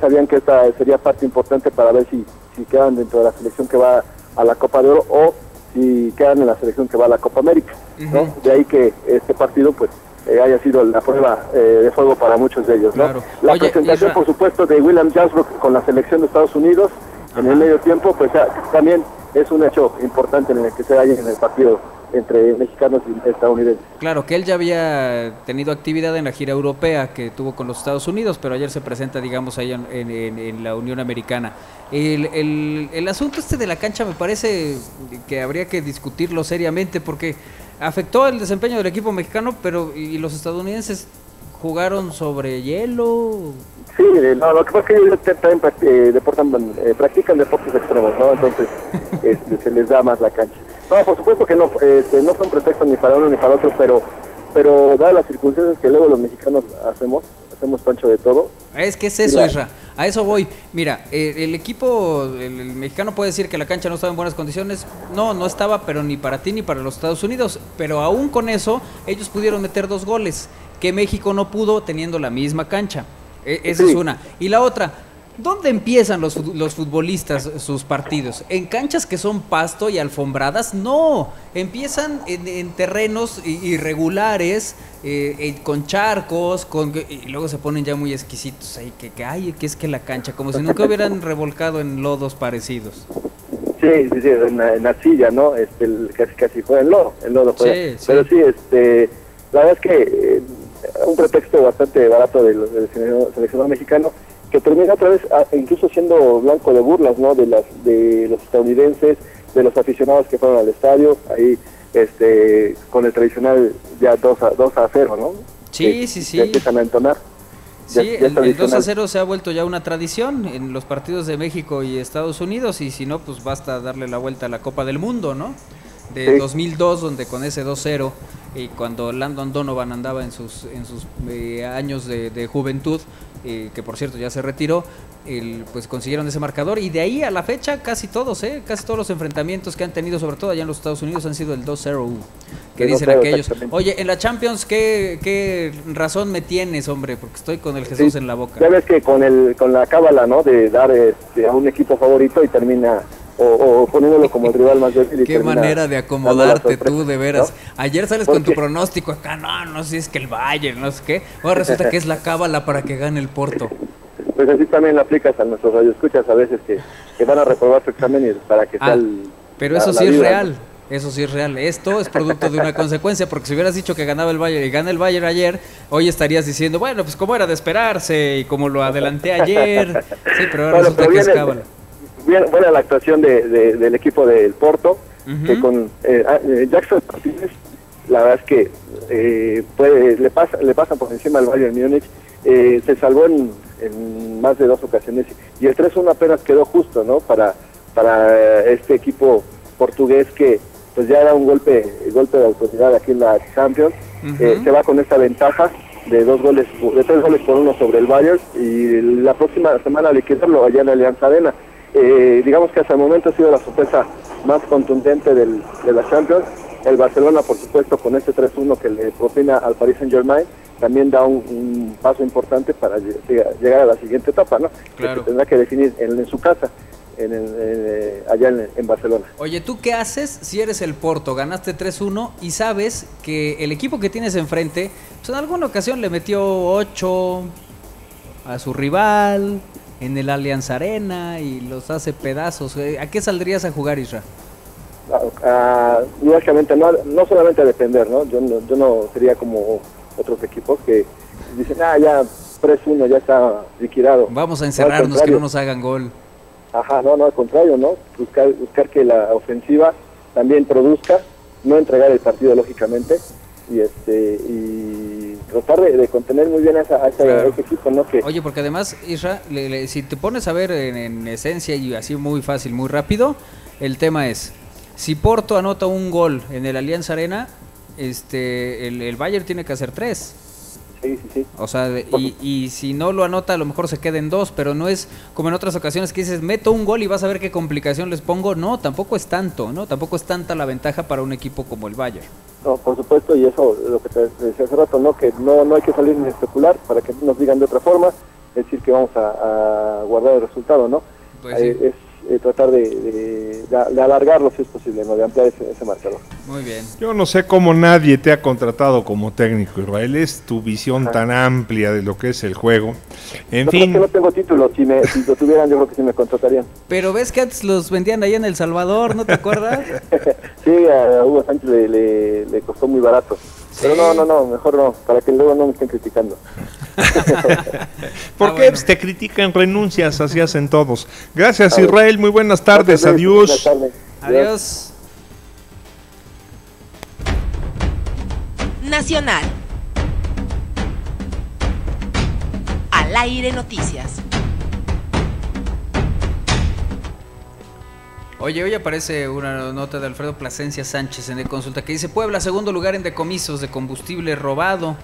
Sabían que esta sería parte importante para ver si quedan dentro de la selección que va a la Copa de Oro o si quedan en la selección que va a la Copa América, ¿no? Uh-huh. De ahí que este partido pues haya sido la prueba de fuego para muchos de ellos, ¿no? Claro. La presentación, por supuesto, de William Jansbrook con la selección de Estados Unidos en el medio tiempo, pues también es un hecho importante en el que se haya en el partido entre mexicanos y estadounidenses. Claro, que él ya había tenido actividad en la gira europea que tuvo con los Estados Unidos, pero ayer se presenta, digamos, ahí en la Unión Americana. El asunto de la cancha me parece que habría que discutirlo seriamente, porque afectó el desempeño del equipo mexicano, pero y los estadounidenses jugaron sobre hielo. Sí, no, lo que pasa es que ellos también practican deportes extremos, ¿no? Entonces se les da más la cancha. No, por supuesto que no son pretextos ni para uno ni para otro, pero dadas las circunstancias que luego los mexicanos hacemos pancho de todo. Es que es eso, Isra. A eso voy. Mira, el equipo, el mexicano puede decir que la cancha no estaba en buenas condiciones. No estaba, pero ni para ti ni para los Estados Unidos. Pero aún con eso, ellos pudieron meter 2 goles, que México no pudo teniendo la misma cancha. Esa es una. Y la otra, ¿dónde empiezan los futbolistas sus partidos? ¿En canchas que son pasto y alfombradas? No, empiezan en terrenos irregulares, con charcos, y luego se ponen ya muy exquisitos ahí, que es que la cancha, como si nunca hubieran revolcado en lodos parecidos. Sí, en arcilla, ¿no? Casi fue en lodo fue. Sí. Pero sí, la verdad es que un pretexto bastante barato del seleccionado mexicano, que termina otra vez incluso siendo blanco de burlas, ¿no? De los estadounidenses, de los aficionados que fueron al estadio, ahí con el tradicional ya 2-0, ¿no? Sí. Ya empiezan a entonar. Sí, el 2-0 se ha vuelto ya una tradición en los partidos de México y Estados Unidos, y si no, pues basta darle la vuelta a la Copa del Mundo, ¿no? De 2002, donde con ese 2-0, y cuando Landon Donovan andaba en sus años de juventud, que por cierto ya se retiró, pues consiguieron ese marcador, y de ahí a la fecha casi todos los enfrentamientos que han tenido, sobre todo allá en los Estados Unidos, han sido el 2-0, que dicen aquellos. Oye, en la Champions, ¿qué razón me tienes, hombre? Porque estoy con el Jesús en la boca. Ya ves que con la cábala, ¿no? De dar a un equipo favorito y termina o poniéndolo como el rival más débil. Qué manera de acomodarte tú, de veras, ¿no? Ayer sales con tu pronóstico acá, no sé si es que el Bayern, no sé qué, ahora resulta que es la cábala para que gane el Porto. Pues así también la aplicas a nuestros radioescuchas a veces que van a reprobar su examen y para que sea el... Pero eso sí es real, ¿no? Eso sí es real. Esto es producto de una consecuencia, porque si hubieras dicho que ganaba el Bayern y gana el Bayern ayer, hoy estarías diciendo, bueno, pues como era de esperarse y como lo adelanté ayer. Sí, pero ahora resulta que es cábala. Buena la actuación del equipo del Porto, que con Jackson Martínez, la verdad es que le pasan por encima al Bayern Múnich. Se salvó en más de 2 ocasiones, y el 3-1 apenas quedó justo, ¿no? Para este equipo portugués, que pues ya era un golpe de autoridad aquí en la Champions. Se va con esta ventaja de 3 goles por 1 sobre el Bayern, y la próxima semana liquidarlo allá en la Allianz Arena. Digamos que hasta el momento ha sido la sorpresa más contundente de la Champions. El Barcelona, por supuesto, con este 3-1 que le propina al Paris Saint-Germain, también da un paso importante para llegar a la siguiente etapa, ¿no? Claro. Que tendrá que definir en su casa, allá en Barcelona. Oye, ¿tú qué haces si eres el Porto? Ganaste 3-1 y sabes que el equipo que tienes enfrente, pues en alguna ocasión le metió 8 a su rival en el Allianz Arena y los hace pedazos. ¿A qué saldrías a jugar, Isra? Lógicamente no solamente a defender, ¿no? Yo no sería como otros equipos que dicen, ya 3-1 ya está liquidado. Vamos a encerrarnos, que no nos hagan gol. Ajá, no, al contrario, ¿no? Buscar que la ofensiva también produzca, no entregar el partido lógicamente, y tratar de contener muy bien a ese equipo, ¿no? Oye, porque además, Isra, si te pones a ver en esencia y así muy fácil, muy rápido, el tema es, si Porto anota un gol en el Allianz Arena, el Bayern tiene que hacer 3. Sí. O sea, y si no lo anota, a lo mejor se queda en 2, pero no es como en otras ocasiones que dices, meto un gol y vas a ver qué complicación les pongo. No, tampoco es tanto, ¿no? Tampoco es tanta la ventaja para un equipo como el Bayern. No, por supuesto, y eso, lo que te decía hace rato, ¿no? Que no hay que salir ni especular para que nos digan de otra forma, es decir, que vamos a guardar el resultado, ¿no? Pues sí. Es tratar de alargarlo si es posible, ¿no? De ampliar ese marcador. Muy bien. Yo no sé cómo nadie te ha contratado como técnico, Israel. Es tu visión tan amplia de lo que es el juego. En fin. Creo que no tengo título. Si lo tuvieran, yo creo que sí me contratarían. Pero ves que antes los vendían ahí en El Salvador, ¿no te acuerdas? Sí, a Hugo Sánchez le costó muy barato. ¿Sí? Pero no, mejor no, para que luego no me estén criticando. ¿Por qué? Bueno. Te critican, renuncias, así hacen todos. Gracias, Israel, muy buenas tardes, adiós. Buenas tardes. Adiós. Nacional. Al aire noticias. Oye, hoy aparece una nota de Alfredo Plasencia Sánchez en El Consulta que dice: Puebla, segundo lugar en decomisos de combustible robado.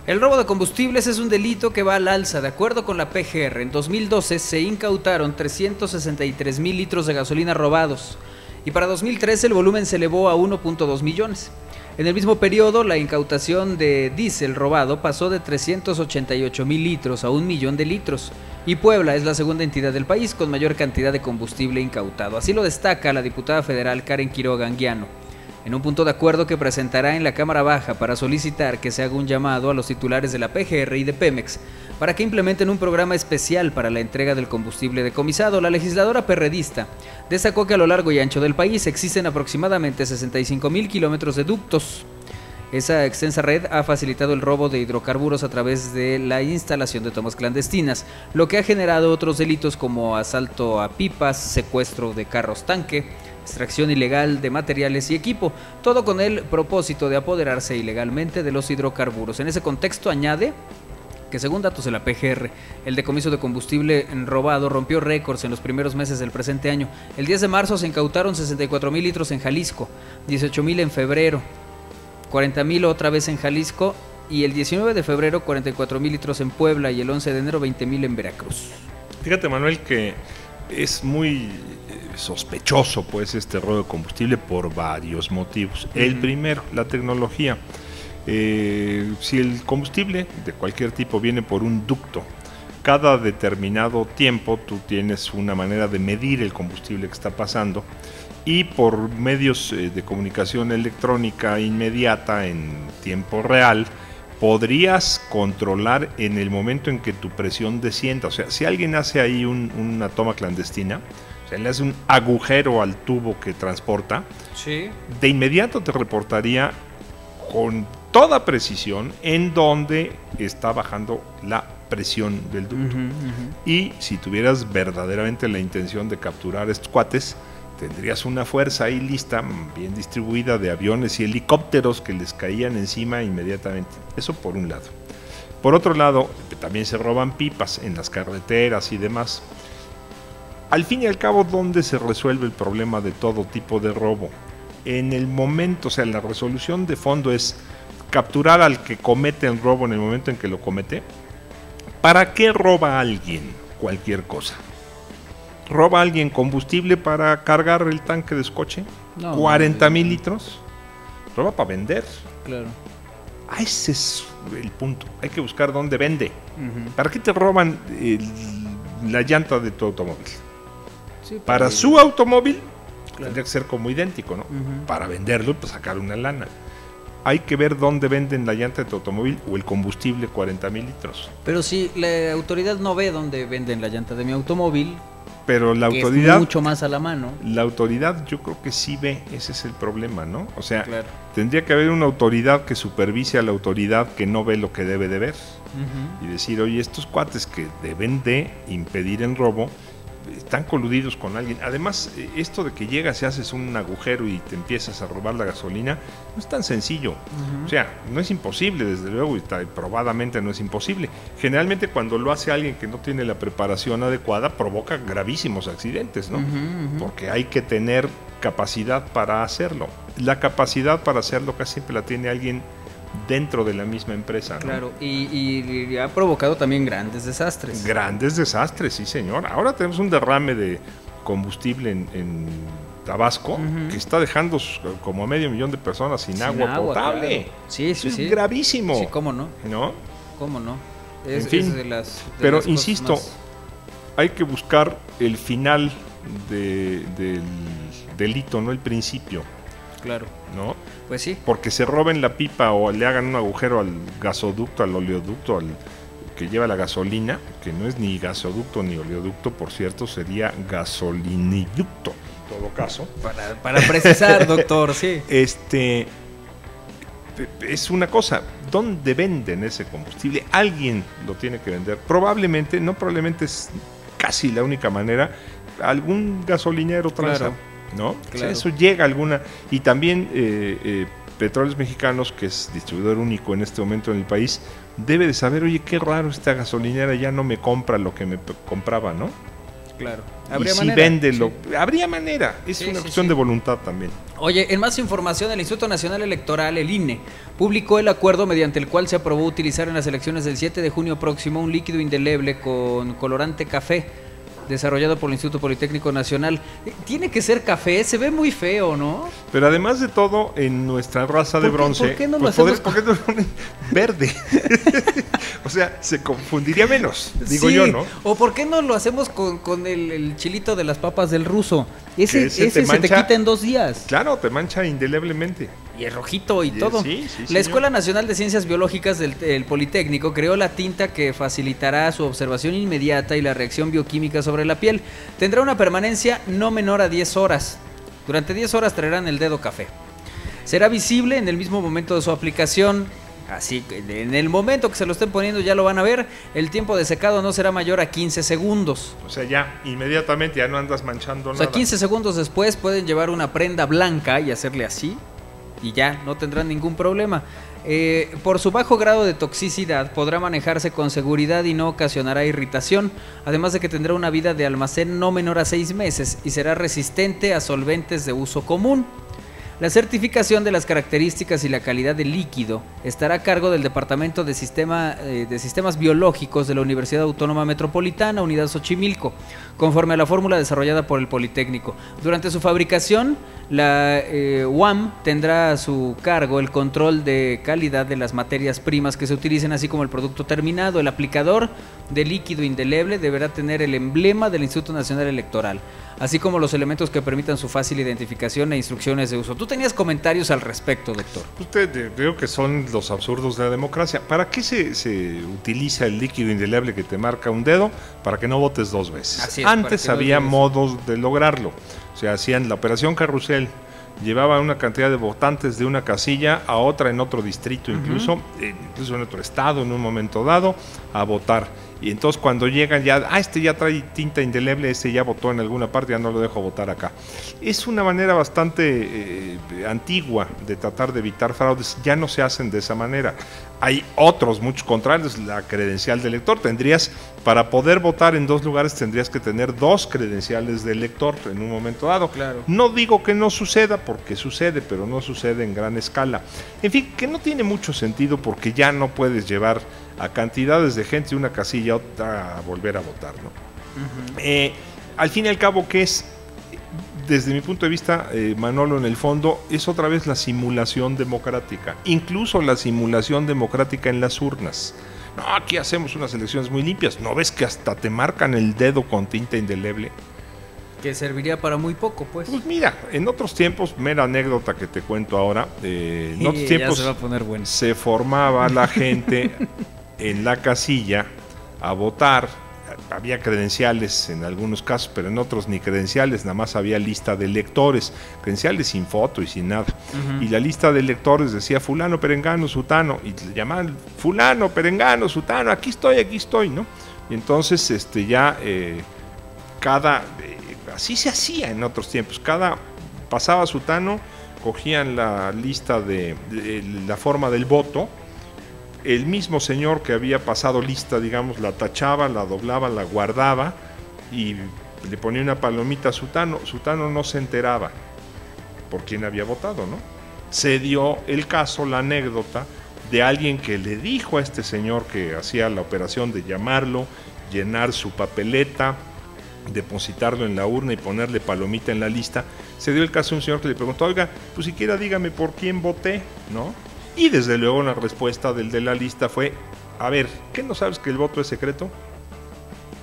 El robo de combustibles es un delito que va al alza. De acuerdo con la PGR, en 2012 se incautaron 363,000 litros de gasolina robados y para 2013 el volumen se elevó a 1.2 millones. En el mismo periodo, la incautación de diésel robado pasó de 388,000 litros a 1 millón de litros y Puebla es la segunda entidad del país con mayor cantidad de combustible incautado. Así lo destaca la diputada federal Karen Quiroga Anguiano, en un punto de acuerdo que presentará en la Cámara Baja para solicitar que se haga un llamado a los titulares de la PGR y de Pemex para que implementen un programa especial para la entrega del combustible decomisado. La legisladora perredista destacó que a lo largo y ancho del país existen aproximadamente 65,000 kilómetros de ductos. Esa extensa red ha facilitado el robo de hidrocarburos a través de la instalación de tomas clandestinas, lo que ha generado otros delitos como asalto a pipas, secuestro de carros tanque, extracción ilegal de materiales y equipo, todo con el propósito de apoderarse ilegalmente de los hidrocarburos. En ese contexto añade que según datos de la PGR, el decomiso de combustible robado rompió récords en los primeros meses del presente año. El 10 de marzo se incautaron 64,000 litros en Jalisco, 18,000 en febrero, 40,000 otra vez en Jalisco y el 19 de febrero 44,000 litros en Puebla y el 11 de enero 20,000 en Veracruz. Fíjate, Manuel, que es muy sospechoso pues este robo de combustible por varios motivos. El primero, la tecnología. Si el combustible de cualquier tipo viene por un ducto, cada determinado tiempo tú tienes una manera de medir el combustible que está pasando y por medios de comunicación electrónica inmediata en tiempo real podrías controlar en el momento en que tu presión descienda. O sea, si alguien hace ahí una toma clandestina, o sea, le hace un agujero al tubo que transporta, sí, de inmediato te reportaría con toda precisión en dónde está bajando la presión del ducto. Y si tuvieras verdaderamente la intención de capturar estos cuates, tendrías una fuerza ahí lista, bien distribuida, de aviones y helicópteros que les caían encima inmediatamente. Eso por un lado. Por otro lado, también se roban pipas en las carreteras y demás. Al fin y al cabo, ¿dónde se resuelve el problema de todo tipo de robo? En el momento, o sea, la resolución de fondo es capturar al que comete el robo en el momento en que lo comete. ¿Para qué roba alguien cualquier cosa? ¿Roba alguien combustible para cargar el tanque de su coche? No, 40,000 litros. Roba para vender. Claro. Ese es el punto. Hay que buscar dónde vende. ¿Para qué te roban la llanta de tu automóvil? Sí, para su automóvil, claro, tendría que ser como idéntico, ¿no? Para venderlo, pues sacar una lana. Hay que ver dónde venden la llanta de tu automóvil o el combustible 40,000 litros. Pero si la autoridad no ve dónde venden la llanta de mi automóvil, pero la que autoridad, es mucho más a la mano. La autoridad yo creo que sí ve, ese es el problema, ¿no? O sea, claro, tendría que haber una autoridad que supervise a la autoridad que no ve lo que debe de ver. Y decir, oye, estos cuates que deben de impedir el robo están coludidos con alguien. Además, esto de que llegas y haces un agujero y te empiezas a robar la gasolina, no es tan sencillo. O sea, no es imposible, desde luego, y probadamente no es imposible. Generalmente cuando lo hace alguien que no tiene la preparación adecuada, provoca gravísimos accidentes, ¿no? Porque hay que tener capacidad para hacerlo. La capacidad para hacerlo casi siempre la tiene alguien dentro de la misma empresa, ¿no? Claro, y ha provocado también grandes desastres. Grandes desastres, sí señor. Ahora tenemos un derrame de combustible en Tabasco que está dejando como a 500,000 de personas sin agua potable. Claro. Sí, Eso es gravísimo. Sí, cómo no. ¿No? ¿Cómo no? En fin, pero insisto, hay que buscar el final del delito, no el principio. Claro. ¿No? Pues sí. Porque se roben la pipa o le hagan un agujero al gasoducto, al oleoducto, al que lleva la gasolina, que no es ni gasoducto ni oleoducto, por cierto, sería gasoliniducto, en todo caso. Para precisar, doctor, sí. Es una cosa, ¿dónde venden ese combustible? Alguien lo tiene que vender. Probablemente, no probablemente, es casi la única manera, algún gasolinero transa. Claro. ¿No? Claro. O sea, eso llega a alguna. Y también Petróleos Mexicanos, que es distribuidor único en este momento en el país, debe de saber, oye, qué raro, esta gasolinera ya no me compra lo que me compraba, ¿no? Claro. Y si véndelo, habría manera, es una cuestión de voluntad también. Oye, en más información, el Instituto Nacional Electoral, el INE, publicó el acuerdo mediante el cual se aprobó utilizar en las elecciones del 7 de junio próximo un líquido indeleble con colorante café, desarrollado por el Instituto Politécnico Nacional. Tiene que ser café, se ve muy feo, ¿no? Pero además de todo, en nuestra raza de bronce, ¿por qué no lo hacemos ¿por qué no lo ponen verde? O sea, se confundiría menos, digo yo, ¿no? O ¿por qué no lo hacemos con el chilito de las papas del ruso? Ese te se te quita en 2 días. Claro, te mancha indeleblemente. Y el rojito y todo. Sí, la Escuela Nacional de Ciencias Biológicas del Politécnico creó la tinta que facilitará su observación inmediata y la reacción bioquímica sobre la piel. Tendrá una permanencia no menor a 10 horas. Durante 10 horas traerán el dedo café. Será visible en el mismo momento de su aplicación. Así que en el momento que se lo estén poniendo ya lo van a ver. El tiempo de secado no será mayor a 15 segundos. O sea, ya inmediatamente ya no andas manchando nada. O sea, 15 segundos después pueden llevar una prenda blanca y hacerle así. Y ya, no tendrán ningún problema. Por su bajo grado de toxicidad podrá manejarse con seguridad y no ocasionará irritación, además de que tendrá una vida de almacén no menor a 6 meses y será resistente a solventes de uso común. La certificación de las características y la calidad del líquido estará a cargo del Departamento de Sistemas Biológicos de la Universidad Autónoma Metropolitana, Unidad Xochimilco, conforme a la fórmula desarrollada por el Politécnico. Durante su fabricación, la UAM tendrá a su cargo el control de calidad de las materias primas que se utilicen, así como el producto terminado. El aplicador de líquido indeleble deberá tener el emblema del Instituto Nacional Electoral, así como los elementos que permitan su fácil identificación e instrucciones de uso. Tú tenías comentarios al respecto, doctor. Usted veo que son los absurdos de la democracia. ¿Para qué se utiliza el líquido indeleble que te marca un dedo? Para que no votes 2 veces. Así es, antes había modos de lograrlo. O sea, hacían la operación Carrusel, llevaban una cantidad de votantes de una casilla a otra en otro distrito, incluso en otro estado en un momento dado, a votar. Y entonces cuando llegan ya, este ya trae tinta indeleble, este ya votó en alguna parte, ya no lo dejo votar acá. Es una manera bastante antigua de tratar de evitar fraudes, ya no se hacen de esa manera. Hay otros, muchos contrarios, la credencial de elector. Para poder votar en 2 lugares tendrías que tener 2 credenciales de elector en un momento dado. Claro. No digo que no suceda, porque sucede, pero no sucede en gran escala. En fin, que no tiene mucho sentido porque ya no puedes llevar a cantidades de gente de una casilla a otra a volver a votar, ¿no? Al fin y al cabo, ¿qué es? Desde mi punto de vista, Manolo, en el fondo, es otra vez la simulación democrática, incluso la simulación democrática en las urnas. No, aquí hacemos unas elecciones muy limpias. ¿No ves que hasta te marcan el dedo con tinta indeleble? Que serviría para muy poco, pues. Pues mira, en otros tiempos, mera anécdota que te cuento ahora, en otros tiempos ya se va a poner bueno. Se formaba la gente en la casilla a votar. Había credenciales en algunos casos, pero en otros ni credenciales, nada más había lista de electores, credenciales sin foto y sin nada. Y la lista de electores decía fulano, perengano, sutano, y le llamaban fulano, perengano, sutano, aquí estoy, ¿no? Y entonces así se hacía en otros tiempos, pasaba sutano, cogían la lista de la forma del voto. El mismo señor que había pasado lista, digamos, la tachaba, la doblaba, la guardaba y le ponía una palomita a sutano. Sutano no se enteraba por quién había votado, ¿no? Se dio el caso, la anécdota, de alguien que le dijo a este señor que hacía la operación de llamarlo, llenar su papeleta, depositarlo en la urna y ponerle palomita en la lista. Se dio el caso de un señor que le preguntó, oiga, pues siquiera dígame por quién voté, ¿no? Y desde luego la respuesta del de la lista fue, a ver, ¿qué no sabes que el voto es secreto?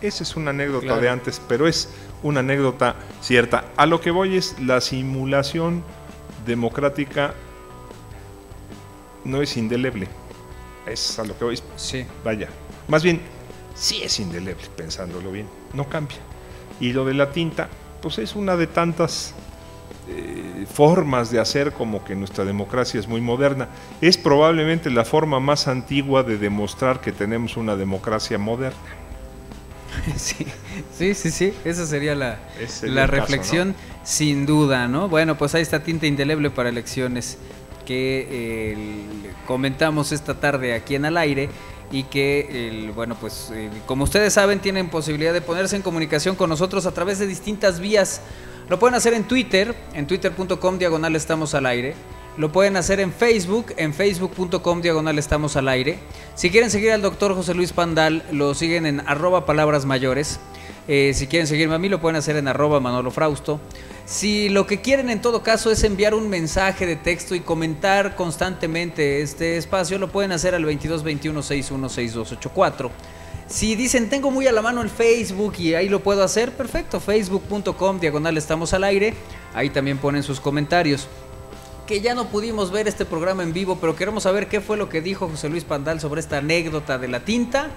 Esa es una anécdota, claro, de antes, pero es una anécdota cierta. A lo que voy es, la simulación democrática no es indeleble. Es a lo que voy. Sí. Vaya, más bien, sí es indeleble, pensándolo bien, no cambia. Y lo de la tinta, pues es una de tantas formas de hacer como que nuestra democracia es muy moderna. Es probablemente la forma más antigua de demostrar que tenemos una democracia moderna. Sí, esa sería la reflexión, caso, ¿no? Sin duda, ¿no? Bueno, pues ahí está tinta indeleble para elecciones que comentamos esta tarde aquí en Al Aire. y que, bueno, pues como ustedes saben, tienen posibilidad de ponerse en comunicación con nosotros a través de distintas vías. Lo pueden hacer en Twitter, en twitter.com/estamos al aire. Lo pueden hacer en Facebook, en facebook.com/estamos al aire. Si quieren seguir al doctor José Luis Pandal, lo siguen en @palabrasmayores. Si quieren seguirme a mí, lo pueden hacer en @manolofrausto. Si lo que quieren en todo caso es enviar un mensaje de texto y comentar constantemente este espacio, lo pueden hacer al 2221-616284. Si dicen, tengo muy a la mano el Facebook y ahí lo puedo hacer, perfecto, facebook.com/estamos al aire. Ahí también ponen sus comentarios. Que ya no pudimos ver este programa en vivo, pero queremos saber qué fue lo que dijo José Luis Pandal sobre esta anécdota de la tinta.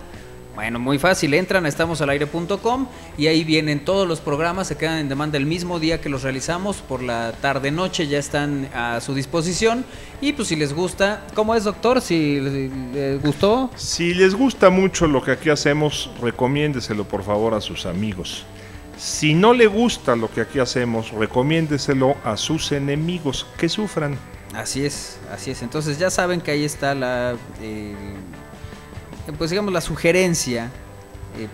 Bueno, muy fácil, entran a estamosalaire.com y ahí vienen todos los programas, se quedan en demanda el mismo día que los realizamos, por la tarde-noche ya están a su disposición. Y pues si les gusta, ¿cómo es, doctor? Si les gustó. Si les gusta mucho lo que aquí hacemos, recomiéndeselo por favor a sus amigos. Si no le gusta lo que aquí hacemos, recomiéndeselo a sus enemigos, que sufran. Así es, entonces ya saben que ahí está la... pues digamos la sugerencia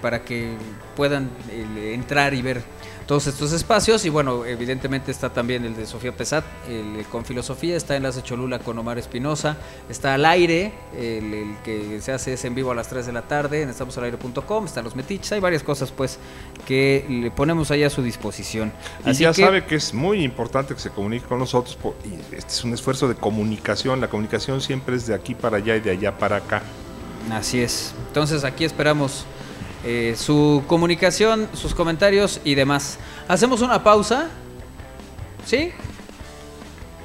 para que puedan entrar y ver todos estos espacios. Y bueno, evidentemente está también el de Sofía Pesat, el con filosofía, está Enlace Cholula con Omar Espinosa, está Al Aire, el que se hace es en vivo a las 3 de la tarde en estamosalaire.com, están los metiches, hay varias cosas pues que le ponemos ahí a su disposición. Y ya sabe que es muy importante que se comunique con nosotros, y este es un esfuerzo de comunicación, la comunicación siempre es de aquí para allá y de allá para acá. Así es, entonces aquí esperamos su comunicación, sus comentarios y demás. ¿Hacemos una pausa? ¿Sí?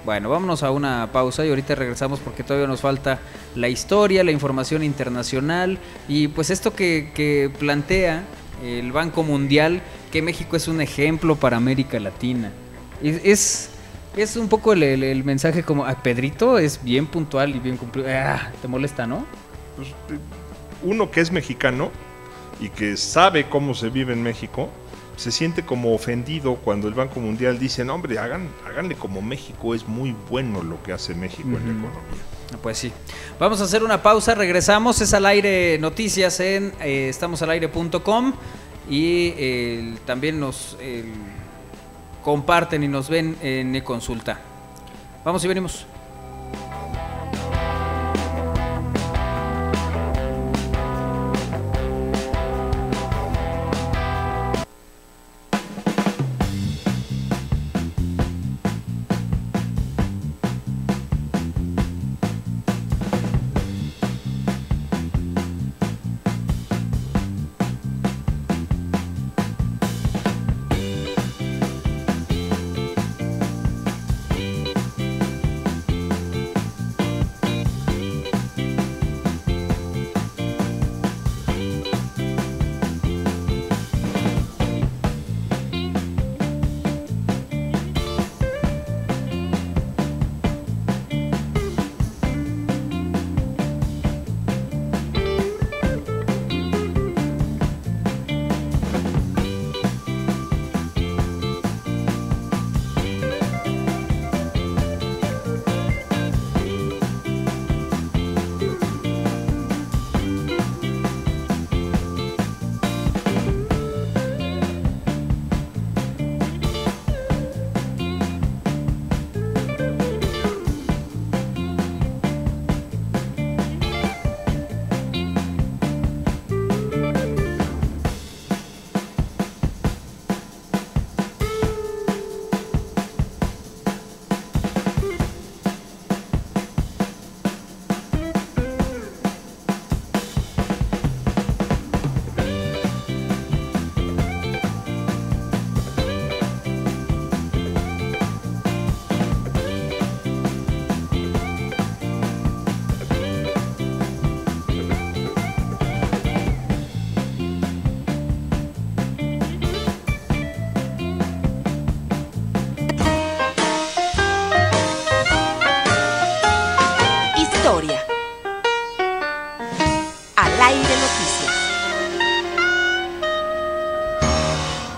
Bueno, vámonos a una pausa y ahorita regresamos porque todavía nos falta la historia, la información internacional y pues esto que plantea el Banco Mundial, que México es un ejemplo para América Latina. Es un poco el mensaje como, Pedrito es bien puntual y bien cumplido. ¿Te molesta, no? Pues, uno que es mexicano y que sabe cómo se vive en México, se siente como ofendido cuando el Banco Mundial dice, no hombre, háganle como México, es muy bueno lo que hace México en la economía. Pues sí, vamos a hacer una pausa, regresamos, es Al Aire Noticias en estamosalaire.com y también nos comparten y nos ven en eConsulta. Vamos y venimos.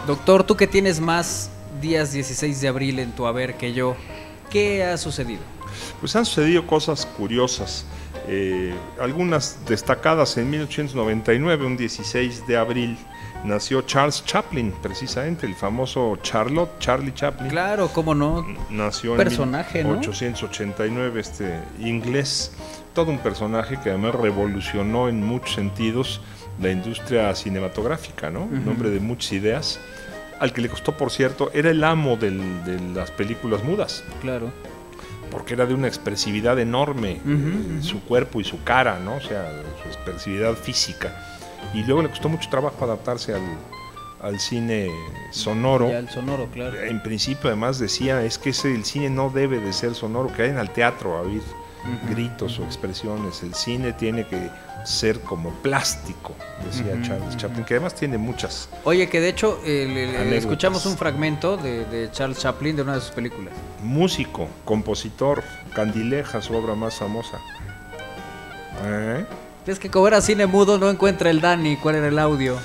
Doctor, tú que tienes más días 16 de abril en tu haber que yo, ¿qué ha sucedido? Pues han sucedido cosas curiosas, algunas destacadas. En 1899, un 16 de abril, nació Charles Chaplin, precisamente, el famoso Charlie Chaplin. Claro, cómo no. Nació Personaje, en ¿no? 1889, inglés, todo un personaje que además revolucionó en muchos sentidos la industria cinematográfica, ¿no? Un hombre de muchas ideas, al que le costó, por cierto, era el amo de las películas mudas. Claro. Porque era de una expresividad enorme, su cuerpo y su cara, ¿no? O sea, su expresividad física. Y luego le costó mucho trabajo adaptarse al cine sonoro. Ya el sonoro, claro. En principio, además, decía, es que el cine no debe de ser sonoro, que vayan al teatro a oír gritos o expresiones. El cine tiene que ser como plástico, decía Charles Chaplin, que además tiene muchas. Oye, que de hecho anécdotas. escuchamos un fragmento de Charles Chaplin de una de sus películas. Músico, compositor, Candileja, su obra más famosa. Es que como era cine mudo, no encuentra el Dani cuál era el audio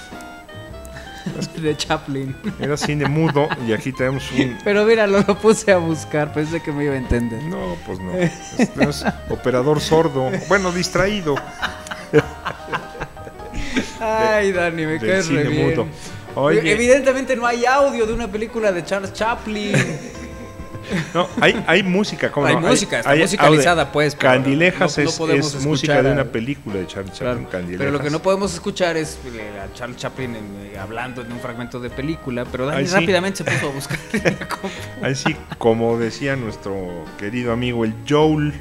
de Chaplin. Era cine mudo y aquí tenemos un... Pero mira, lo puse a buscar, pensé que me iba a entender. No, pues no. Es operador sordo. Bueno, distraído. Ay, Dani, me caes re bien. Mudo. Oye, evidentemente no hay audio de una película de Charles Chaplin. No, hay música, ¿cómo Hay no? música, está musicalizada, pues. pero Candilejas no podemos es música escuchar de una película de Charles Chaplin, Candilejas. Pero lo que no podemos escuchar es a Charles Chaplin hablando en un fragmento de película, pero Dani sí. rápidamente se puso a buscar. Así como decía nuestro querido amigo el Joel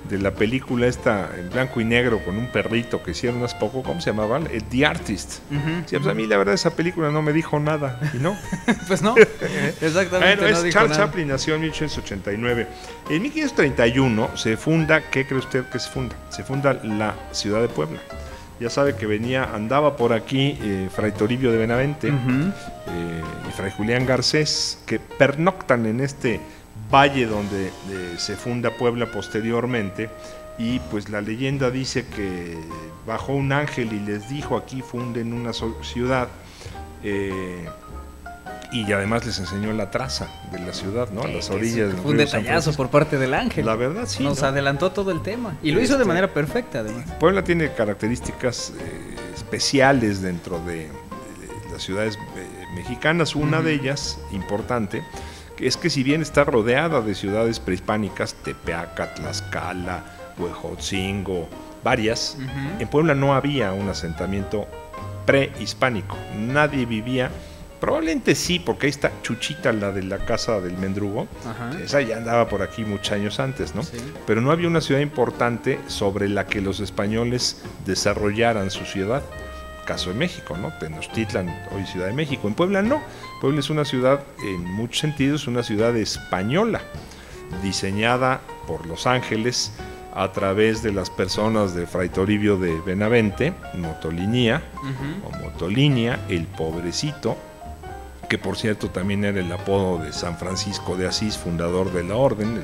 de la película esta en blanco y negro con un perrito que hicieron hace poco, ¿cómo se llamaba? The Artist. Sí, pues a mí la verdad esa película no me dijo nada, ¿y no? Pues no, exactamente. Bueno, no dijo Charles nada. Chaplin nació en 1889. En 1531 se funda, ¿qué cree usted que se funda? Se funda la ciudad de Puebla. Ya sabe que andaba por aquí Fray Toribio de Benavente y Fray Julián Garcés, que pernoctan en este valle donde se funda Puebla posteriormente, y pues la leyenda dice que bajó un ángel y les dijo: aquí funden una ciudad, y además les enseñó la traza de la ciudad, ¿no? A las orillas del Fue un río San detallazo Francisco. por parte del ángel. La verdad, sí. Nos ¿no? adelantó todo el tema y lo hizo de manera perfecta, además. Puebla tiene características especiales dentro de las ciudades mexicanas. Una de ellas, importante, es que si bien está rodeada de ciudades prehispánicas, Tepeaca, Tlaxcala, Huejotzingo, varias, en Puebla no había un asentamiento prehispánico. Nadie vivía, probablemente sí, porque ahí está Chuchita, la de la casa del Mendrugo. Esa ya andaba por aquí muchos años antes, ¿no? Sí. Pero no había una ciudad importante sobre la que los españoles desarrollaran su ciudad. Caso de México, ¿no? Tenochtitlan, hoy Ciudad de México. En Puebla no. Puebla es una ciudad, en muchos sentidos, una ciudad española, diseñada por los ángeles a través de las personas de Fray Toribio de Benavente, Motolinía, o Motolinia, el pobrecito, que por cierto también era el apodo de San Francisco de Asís, fundador de la orden, el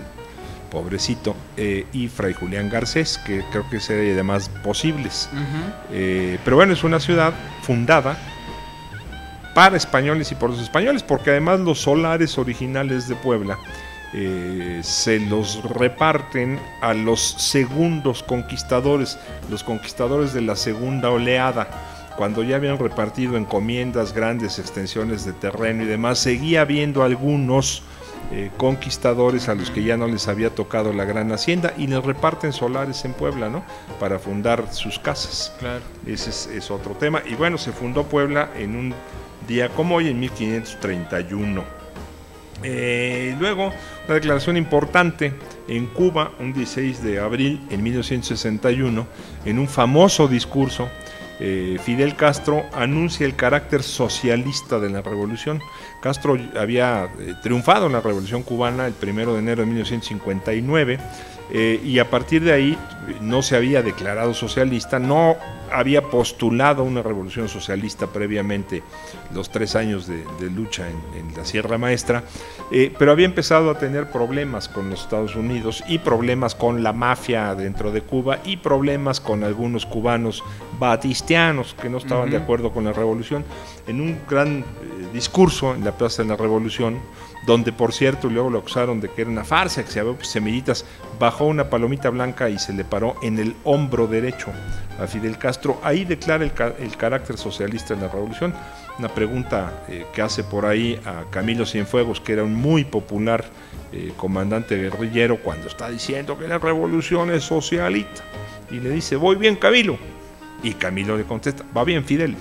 pobrecito, y Fray Julián Garcés, que creo que es de más posibles. Pero bueno, es una ciudad fundada para españoles y por los españoles, porque además los solares originales de Puebla se los reparten a los segundos conquistadores, los conquistadores de la segunda oleada. Cuando ya habían repartido encomiendas, grandes extensiones de terreno y demás, seguía habiendo algunos conquistadores a los que ya no les había tocado la gran hacienda y les reparten solares en Puebla, ¿no? Para fundar sus casas. Claro. Ese es otro tema. Y bueno, se fundó Puebla en un día como hoy, en 1531. Luego, una declaración importante en Cuba, un 16 de abril en 1961, en un famoso discurso, Fidel Castro anuncia el carácter socialista de la revolución. Castro había triunfado en la revolución cubana el 1 de enero de 1959, y a partir de ahí no se había declarado socialista, no había postulado una revolución socialista previamente, los 3 años de lucha en la Sierra Maestra, pero había empezado a tener problemas con los Estados Unidos y problemas con la mafia dentro de Cuba y problemas con algunos cubanos batistianos que no estaban de acuerdo con la revolución. En un gran discurso en la Plaza de la Revolución, donde por cierto luego lo acusaron de que era una farsa, que se había pues, semillitas, bajó una palomita blanca y se le paró en el hombro derecho a Fidel Castro. Ahí declara el carácter socialista de la revolución. Una pregunta que hace por ahí a Camilo Cienfuegos, que era un muy popular comandante guerrillero, cuando está diciendo que la revolución es socialista, y le dice, voy bien, Camilo, y Camilo le contesta, va bien, Fidel.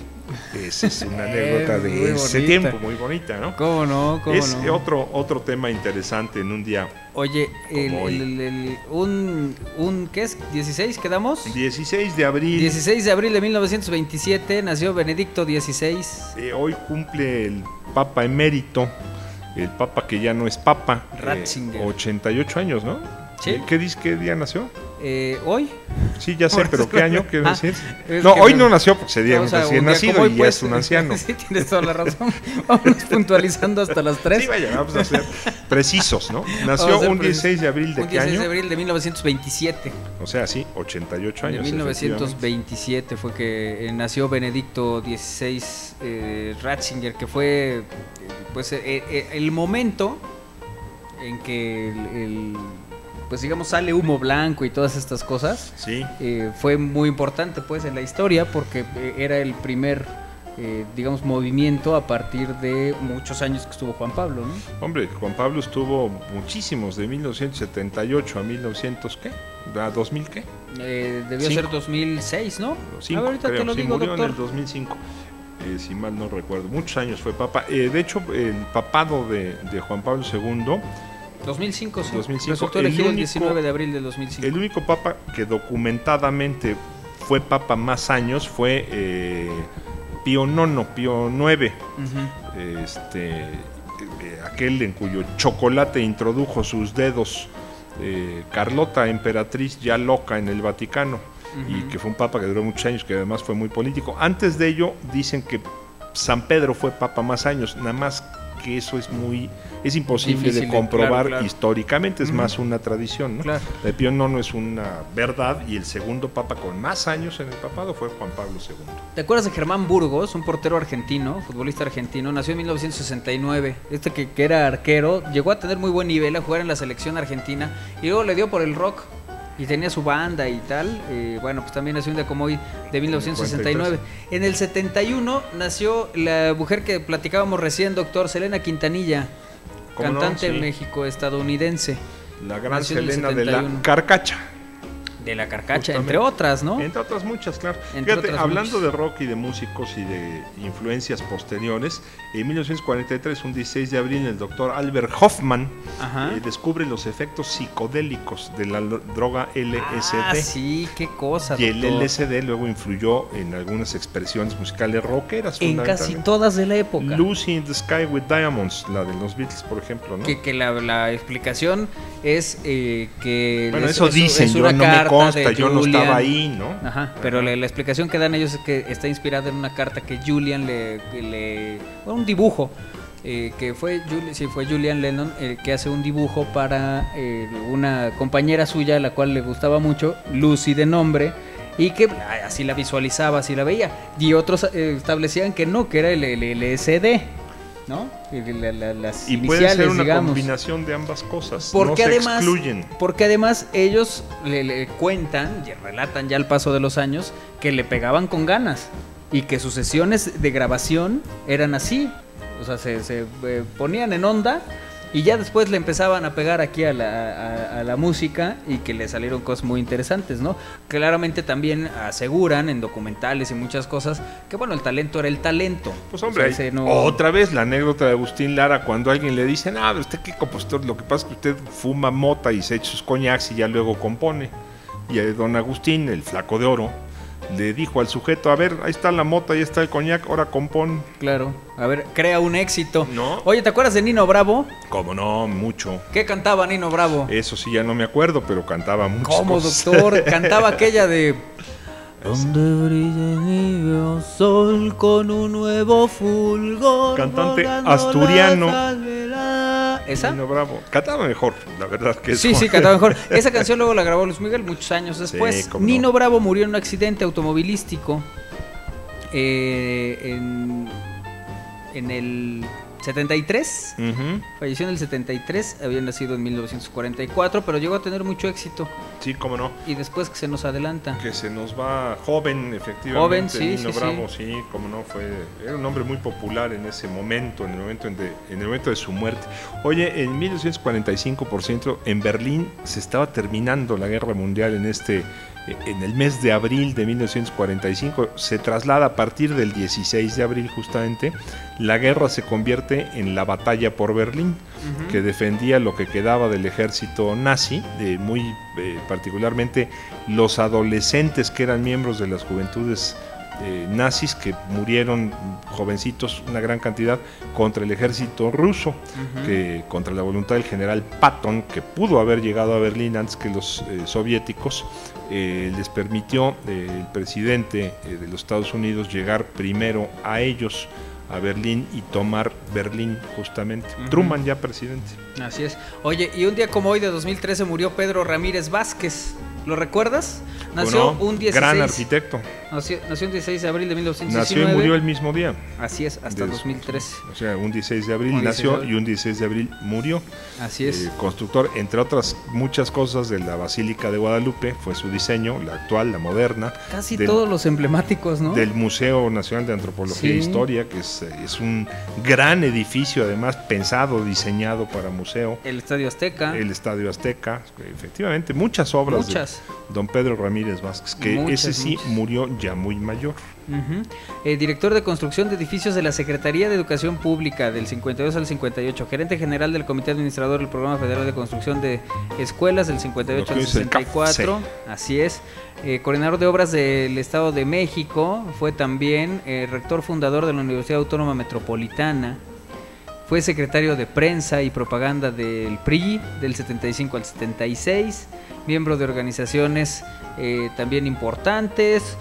Esa es una anécdota de ese tiempo, muy bonita, ¿no? ¿Cómo no? ¿Cómo es no? otro tema interesante en un día. Oye, ¿qué es? ¿16 quedamos? 16 de abril. 16 de abril de 1927 nació Benedicto XVI. Hoy cumple el Papa emérito, el Papa que ya no es Papa. Ratzinger. 88 años, ¿no? Sí. ¿Qué día nació? ¿Hoy? Sí, ya sé, pero ¿qué año quiero decir? Es No, que hoy no nació porque sería un recién un día nacido como hoy, y pues, ya es un anciano. Sí, tienes toda la razón. Vamos puntualizando hasta las 3. Sí, vaya, vamos a ser precisos, ¿no? Nació Vamos a ser un 16 de abril de un qué 16 año? de abril de 1927. O sea, sí, 88 De años. 1927 fue que nació Benedicto XVI Ratzinger, que fue pues el momento en que pues digamos sale humo blanco y todas estas cosas. Sí. Fue muy importante pues en la historia porque era el primer digamos movimiento a partir de muchos años que estuvo Juan Pablo, ¿no? Hombre, Juan Pablo estuvo muchísimos, de 1978 a 1900, ¿qué? ¿A 2000 qué? Debió ser 2006, ¿no? Cinco, A ver, ahorita creo. te lo Sí, digo, murió doctor. en el 2005, si mal no recuerdo. Muchos años fue papa. De hecho, el papado de Juan Pablo II... 2005, sí. 2005. Resultó elegido el 19 de abril del 2005. El único papa que documentadamente fue papa más años fue Pío IX, Pío IX. Uh-huh. Aquel en cuyo chocolate introdujo sus dedos Carlota, emperatriz ya loca en el Vaticano, y que fue un papa que duró muchos años, que además fue muy político. Antes de ello dicen que San Pedro fue papa más años, nada más que eso es imposible Difícil de comprobar claro. históricamente, es más una tradición, ¿no? Claro. De Pío IX es una verdad, y el segundo papa con más años en el papado fue Juan Pablo II. ¿Te acuerdas de Germán Burgos, un portero argentino, futbolista argentino? Nació en 1969. Que era arquero, llegó a tener muy buen nivel, a jugar en la selección argentina, y luego le dio por el rock y tenía su banda y tal. Bueno, pues también nació un día como hoy de 1969. En el 71 nació la mujer que platicábamos recién, doctor, Selena Quintanilla, cantante no? Sí. México-estadounidense. La gran Nació en el Selena de la 71. Carcacha. De la Carcacha, Justamente. entre otras, ¿no? Entre otras muchas, claro. Entre Fíjate, otras hablando muchas. de rock y de músicos y de influencias posteriores, en 1943, un 16 de abril, el doctor Albert Hoffman Ajá. descubre los efectos psicodélicos de la droga LSD. Ah, sí, qué cosa, Y el doctor. LSD luego influyó en algunas expresiones musicales rockeras. En casi fundamentalmente. todas de la época. Lucy in the Sky with Diamonds, la de los Beatles, por ejemplo, ¿no? Que la explicación es que... Bueno, es- eso es- dicen, es yo una no me carta consta, de yo no Julian. estaba ahí, ¿no? Ajá, pero la explicación que dan ellos es que está inspirada en una carta que Julian bueno, un dibujo, que fue Julian Lennon que hace un dibujo para una compañera suya, a la cual le gustaba mucho, Lucy de nombre, y que así la visualizaba, así la veía. Y otros establecían que no, que era el LSD, ¿no? Las Y puede iniciales, ser una digamos. combinación de ambas cosas. Porque no además, se excluyen. porque además ellos le cuentan y relatan ya al paso de los años que le pegaban con ganas y que sus sesiones de grabación eran así. O sea, se ponían en onda y ya después le empezaban a pegar aquí a la música, y que le salieron cosas muy interesantes, ¿no? Claramente también aseguran en documentales y muchas cosas que, bueno, el talento era el talento. Pues hombre, O sea, ese no- otra vez la anécdota de Agustín Lara, cuando alguien le dice, usted qué compositor, lo que pasa es que usted fuma mota y se echa sus coñacs y ya luego compone. Y don Agustín, el flaco de oro, le dijo al sujeto, a ver, ahí está la mota, ahí está el coñac, ahora compón. Claro, a ver, crea un éxito. ¿No? Oye, ¿te acuerdas de Nino Bravo? Cómo no, mucho. ¿Qué cantaba Nino Bravo? Eso sí, ya no me acuerdo, pero cantaba muchas ¿Cómo, cosas. doctor? Cantaba aquella de... Donde brilla el níveo sol con un nuevo fulgor. Cantante volando asturiano. la salvedad. ¿Esa? Nino Bravo. Cantaba mejor, la verdad que Sí, cantaba mejor. Esa canción luego la grabó Luis Miguel muchos años después. cómo no. Nino Bravo murió en un accidente automovilístico en en el 73. Falleció en el 73, había nacido en 1944, pero llegó a tener mucho éxito. Sí, cómo no. Y después que se nos adelanta. Que se nos va joven, efectivamente. Joven, sí, Nino sí, Bravo, sí, cómo no, era un hombre muy popular en ese momento, en el momento de su muerte. Oye, en 1945, por cierto, en Berlín se estaba terminando la Guerra Mundial en el mes de abril de 1945, se traslada a partir del 16 de abril justamente, la guerra se convierte en la batalla por Berlín, que defendía lo que quedaba del ejército nazi, muy particularmente los adolescentes que eran miembros de las juventudes nazis, que murieron jovencitos, una gran cantidad, contra el ejército ruso, que contra la voluntad del general Patton, que pudo haber llegado a Berlín antes que los soviéticos, les permitió el presidente de los Estados Unidos llegar primero a ellos, a Berlín, y tomar Berlín justamente. Truman ya presidente. Así es. Oye, y un día como hoy de 2013 murió Pedro Ramírez Vázquez. ¿Lo recuerdas? Nació un 16. Gran arquitecto. Nació un 16 de abril de 1919. Nació y murió el mismo día. Así es, hasta 2013. O sea, un 16 de abril nació y un 16 de abril murió. Así es. Constructor, entre otras muchas cosas, de la Basílica de Guadalupe, fue su diseño, la actual, la moderna. Casi todos los emblemáticos, ¿no? Del Museo Nacional de Antropología e Historia, que es un gran edificio, además pensado, diseñado para museo. El Estadio Azteca. Efectivamente, muchas obras de don Pedro Ramírez Vázquez, que ese sí murió ya muy mayor. Director de construcción de edificios de la Secretaría de Educación Pública del 52 al 58, gerente general del Comité Administrador del Programa Federal de Construcción de Escuelas del 58 al 64, así es. Coordinador de obras del Estado de México, fue también rector fundador de la Universidad Autónoma Metropolitana. Fue secretario de Prensa y Propaganda del PRI del 75 al 76, miembro de organizaciones también importantes,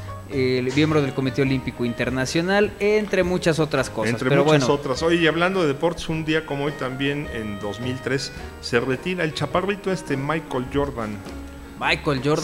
miembro del Comité Olímpico Internacional, entre muchas otras cosas. Otras. Oye, y hablando de deportes, un día como hoy también, en 2003, se retira el chaparrito Michael Jordan.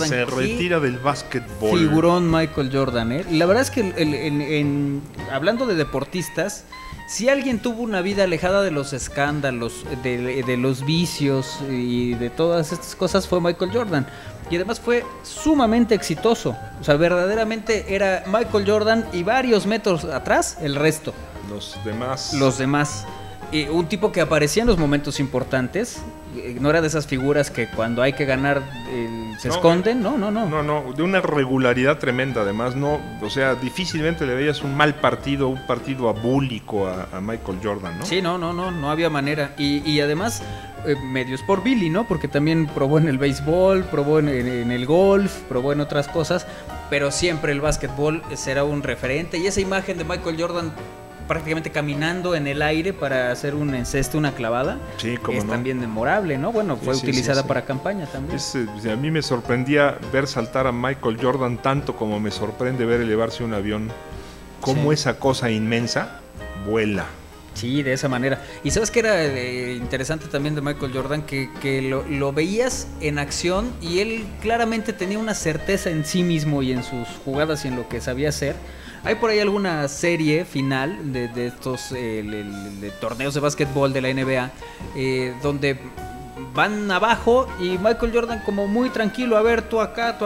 Se retira del básquetbol. Figurón Michael Jordan, ¿eh? La verdad es que hablando de deportistas, si alguien tuvo una vida alejada de los escándalos, de los vicios y de todas estas cosas, fue Michael Jordan. Y además fue sumamente exitoso. O sea, verdaderamente era Michael Jordan y varios metros atrás el resto. Los demás. Un tipo que aparecía en los momentos importantes. No era de esas figuras que cuando hay que ganar se esconden. No, de una regularidad tremenda. Además, o sea, difícilmente le veías un mal partido, un partido abúlico a Michael Jordan, ¿no? Sí, no había manera. Y además, medios por Billy, ¿no? Porque también probó en el béisbol, probó en el golf, probó en otras cosas, pero siempre el básquetbol será un referente. Y esa imagen de Michael Jordan prácticamente caminando en el aire para hacer un encesto, una clavada, es también memorable, ¿no? Bueno, fue utilizada para campaña también. A mí me sorprendía ver saltar a Michael Jordan tanto como me sorprende ver elevarse un avión. Cómo esa cosa inmensa vuela. Sí, de esa manera. Y sabes que era interesante también de Michael Jordan, que lo veías en acción y él claramente tenía una certeza en sí mismo y en sus jugadas y en lo que sabía hacer. Hay por ahí alguna serie final de estos de torneos de básquetbol de la NBA donde van abajo y Michael Jordan como muy tranquilo, a ver, tú acá,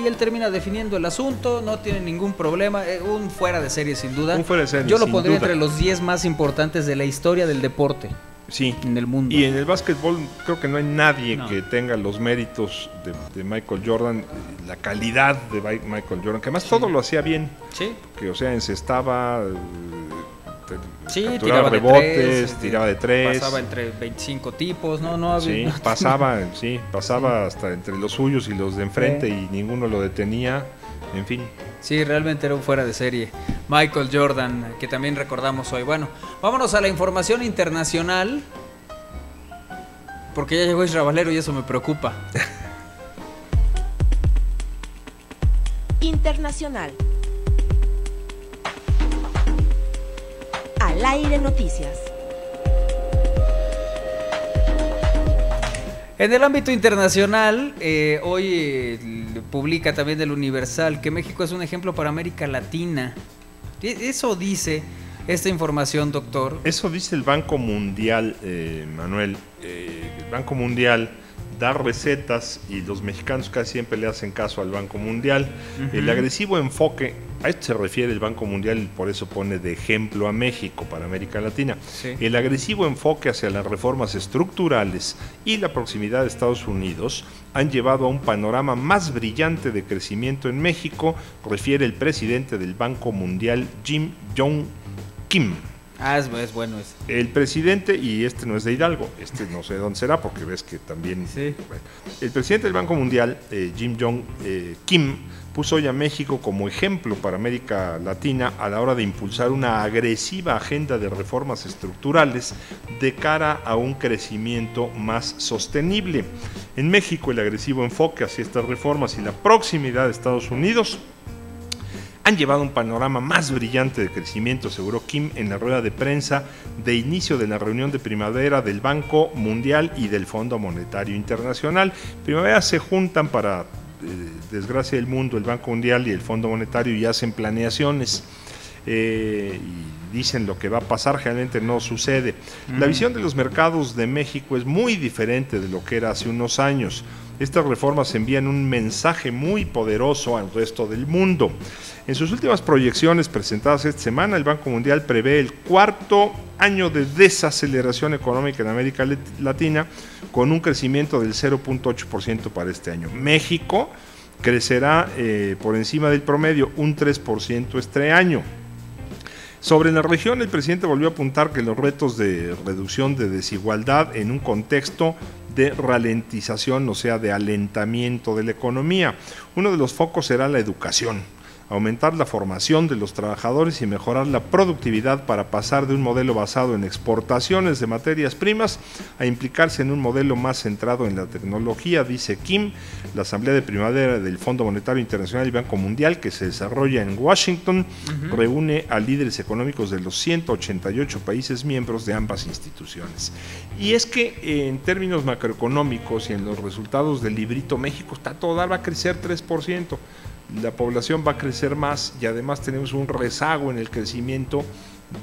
y él termina definiendo el asunto, no tiene ningún problema, un fuera de serie sin duda. Yo lo pondría entre los 10 más importantes de la historia del deporte. Sí, en el mundo. Y en el básquetbol creo que no hay nadie que tenga los méritos de Michael Jordan, la calidad de Michael Jordan, que además todo lo hacía bien. Sí. Que, o sea, encestaba, tiraba rebotes, tiraba de tres. Pasaba entre 25 tipos, no había. Sí, pasaba hasta entre los suyos y los de enfrente y ninguno lo detenía, en fin. Sí, realmente era un fuera de serie. Michael Jordan, que también recordamos hoy. Bueno, vámonos a la información internacional, porque ya llegó Isra Valero y eso me preocupa. Internacional. Al aire noticias. En el ámbito internacional, hoy publica también el Universal que México es un ejemplo para América Latina. Eso dice esta información, doctor? Eso dice el Banco Mundial, Manuel. El Banco Mundial da recetas y los mexicanos casi siempre le hacen caso al Banco Mundial. El agresivo enfoque, a esto se refiere el Banco Mundial y por eso pone de ejemplo a México para América Latina. Sí. El agresivo enfoque hacia las reformas estructurales y la proximidad de Estados Unidos han llevado a un panorama más brillante de crecimiento en México, refiere el presidente del Banco Mundial, Jim Yong Kim. Es bueno ese. El presidente, y este no es de Hidalgo, este no sé dónde será, porque ves que también... Sí. Bueno, el presidente del Banco Mundial, Jim Yong Kim, puso hoy a México como ejemplo para América Latina a la hora de impulsar una agresiva agenda de reformas estructurales de cara a un crecimiento más sostenible. En México, el agresivo enfoque hacia estas reformas y la proximidad de Estados Unidos han llevado un panorama más brillante de crecimiento, aseguró Kim en la rueda de prensa de inicio de la reunión de primavera del Banco Mundial y del Fondo Monetario Internacional. Primavera se juntan para desgracia del mundo, el Banco Mundial y el Fondo Monetario, y hacen planeaciones y dicen lo que va a pasar, generalmente no sucede. La visión de los mercados de México es muy diferente de lo que era hace unos años. Estas reformas envían un mensaje muy poderoso al resto del mundo. En sus últimas proyecciones presentadas esta semana, el Banco Mundial prevé el cuarto año de desaceleración económica en América Latina, con un crecimiento del 0.8% para este año. México crecerá por encima del promedio, un 3% este año. Sobre la región, el presidente volvió a apuntar que los retos de reducción de desigualdad en un contexto de ralentización, o sea, de alentamiento de la economía. Uno de los focos será la educación, aumentar la formación de los trabajadores y mejorar la productividad para pasar de un modelo basado en exportaciones de materias primas a implicarse en un modelo más centrado en la tecnología, dice Kim. La Asamblea de Primavera del Fondo Monetario Internacional y Banco Mundial, que se desarrolla en Washington, reúne a líderes económicos de los 188 países miembros de ambas instituciones. Y es que en términos macroeconómicos y en los resultados del librito, México está a todo dar, va a crecer 3%. La población va a crecer más y además tenemos un rezago en el crecimiento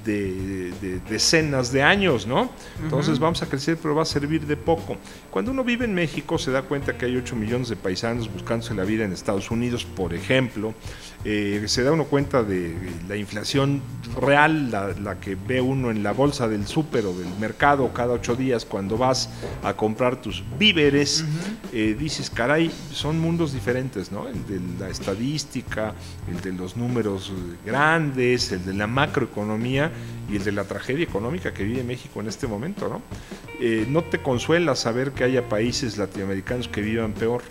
de decenas de años, ¿no? Entonces vamos a crecer, pero va a servir de poco. Cuando uno vive en México se da cuenta que hay 8 millones de paisanos buscándose la vida en Estados Unidos, por ejemplo. Se da uno cuenta de la inflación real, la que ve uno en la bolsa del súper o del mercado cada 8 días cuando vas a comprar tus víveres. Dices, caray, son mundos diferentes, ¿no? El de la estadística, el de los números grandes, el de la macroeconomía y el de la tragedia económica que vive México en este momento, ¿no? No te consuela saber que haya países latinoamericanos que vivan peor,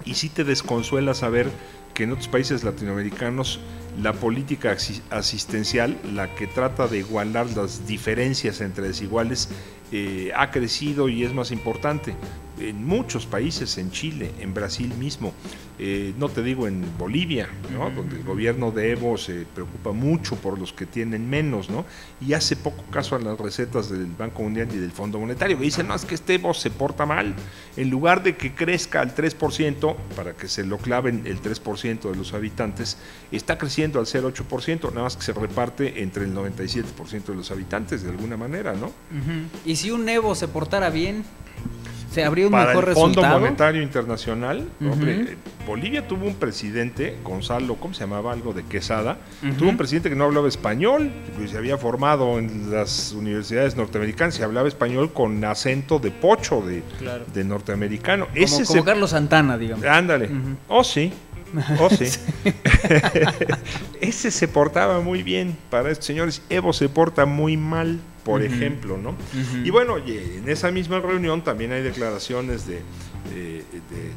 y sí te desconsuela saber que en otros países latinoamericanos la política asistencial, la que trata de igualar las diferencias entre desiguales, ha crecido y es más importante. En muchos países, en Chile, en Brasil mismo, no te digo en Bolivia, ¿no? Donde el gobierno de Evo se preocupa mucho por los que tienen menos, ¿no? Y hace poco caso a las recetas del Banco Mundial y del Fondo Monetario, que dicen, no, es que este Evo se porta mal. En lugar de que crezca al 3%, para que se lo claven el 3% de los habitantes, está creciendo al 0.8%, nada más que se reparte entre el 97% de los habitantes, de alguna manera, ¿no? Y si un Evo se portara bien, se habría un para mejor el Fondo resultado. Monetario Internacional, hombre, Bolivia tuvo un presidente, Gonzalo, ¿cómo se llamaba? Algo de Quesada, tuvo un presidente que no hablaba español, que se había formado en las universidades norteamericanas, y hablaba español con acento de pocho, de norteamericano. Como Carlos Santana, digamos. Ándale, sí. Ese se portaba muy bien para estos señores. Evo se porta muy mal, por ejemplo, ¿no? Y bueno, en esa misma reunión también hay declaraciones de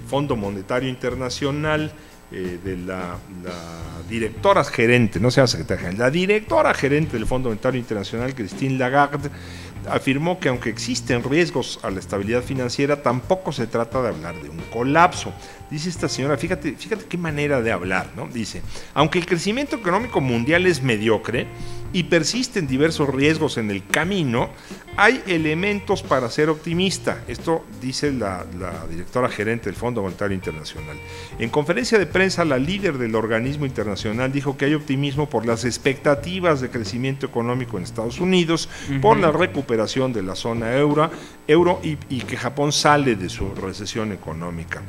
Fondo Monetario Internacional, de la directora gerente, no se llama secretaria, la directora gerente del Fondo Monetario Internacional, Christine Lagarde, afirmó que aunque existen riesgos a la estabilidad financiera, tampoco se trata de hablar de un colapso. Dice esta señora, fíjate qué manera de hablar, ¿no? Dice, aunque el crecimiento económico mundial es mediocre, y persisten diversos riesgos en el camino, hay elementos para ser optimista. Esto dice la directora gerente del Fondo Monetario Internacional. En conferencia de prensa, la líder del organismo internacional dijo que hay optimismo por las expectativas de crecimiento económico en Estados Unidos, por la recuperación de la zona euro y que Japón sale de su recesión económica.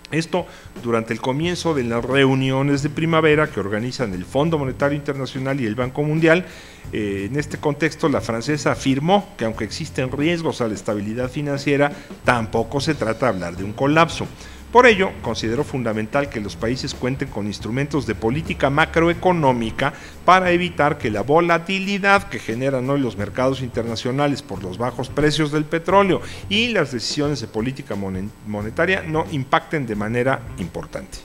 Esto durante el comienzo de las reuniones de primavera que organizan el Fondo Monetario Internacional y el Banco Mundial. En este contexto, la francesa afirmó que aunque existen riesgos a la estabilidad financiera, tampoco se trata de hablar de un colapso. Por ello, consideró fundamental que los países cuenten con instrumentos de política macroeconómica para evitar que la volatilidad que generan hoy los mercados internacionales por los bajos precios del petróleo y las decisiones de política monetaria no impacten de manera importante.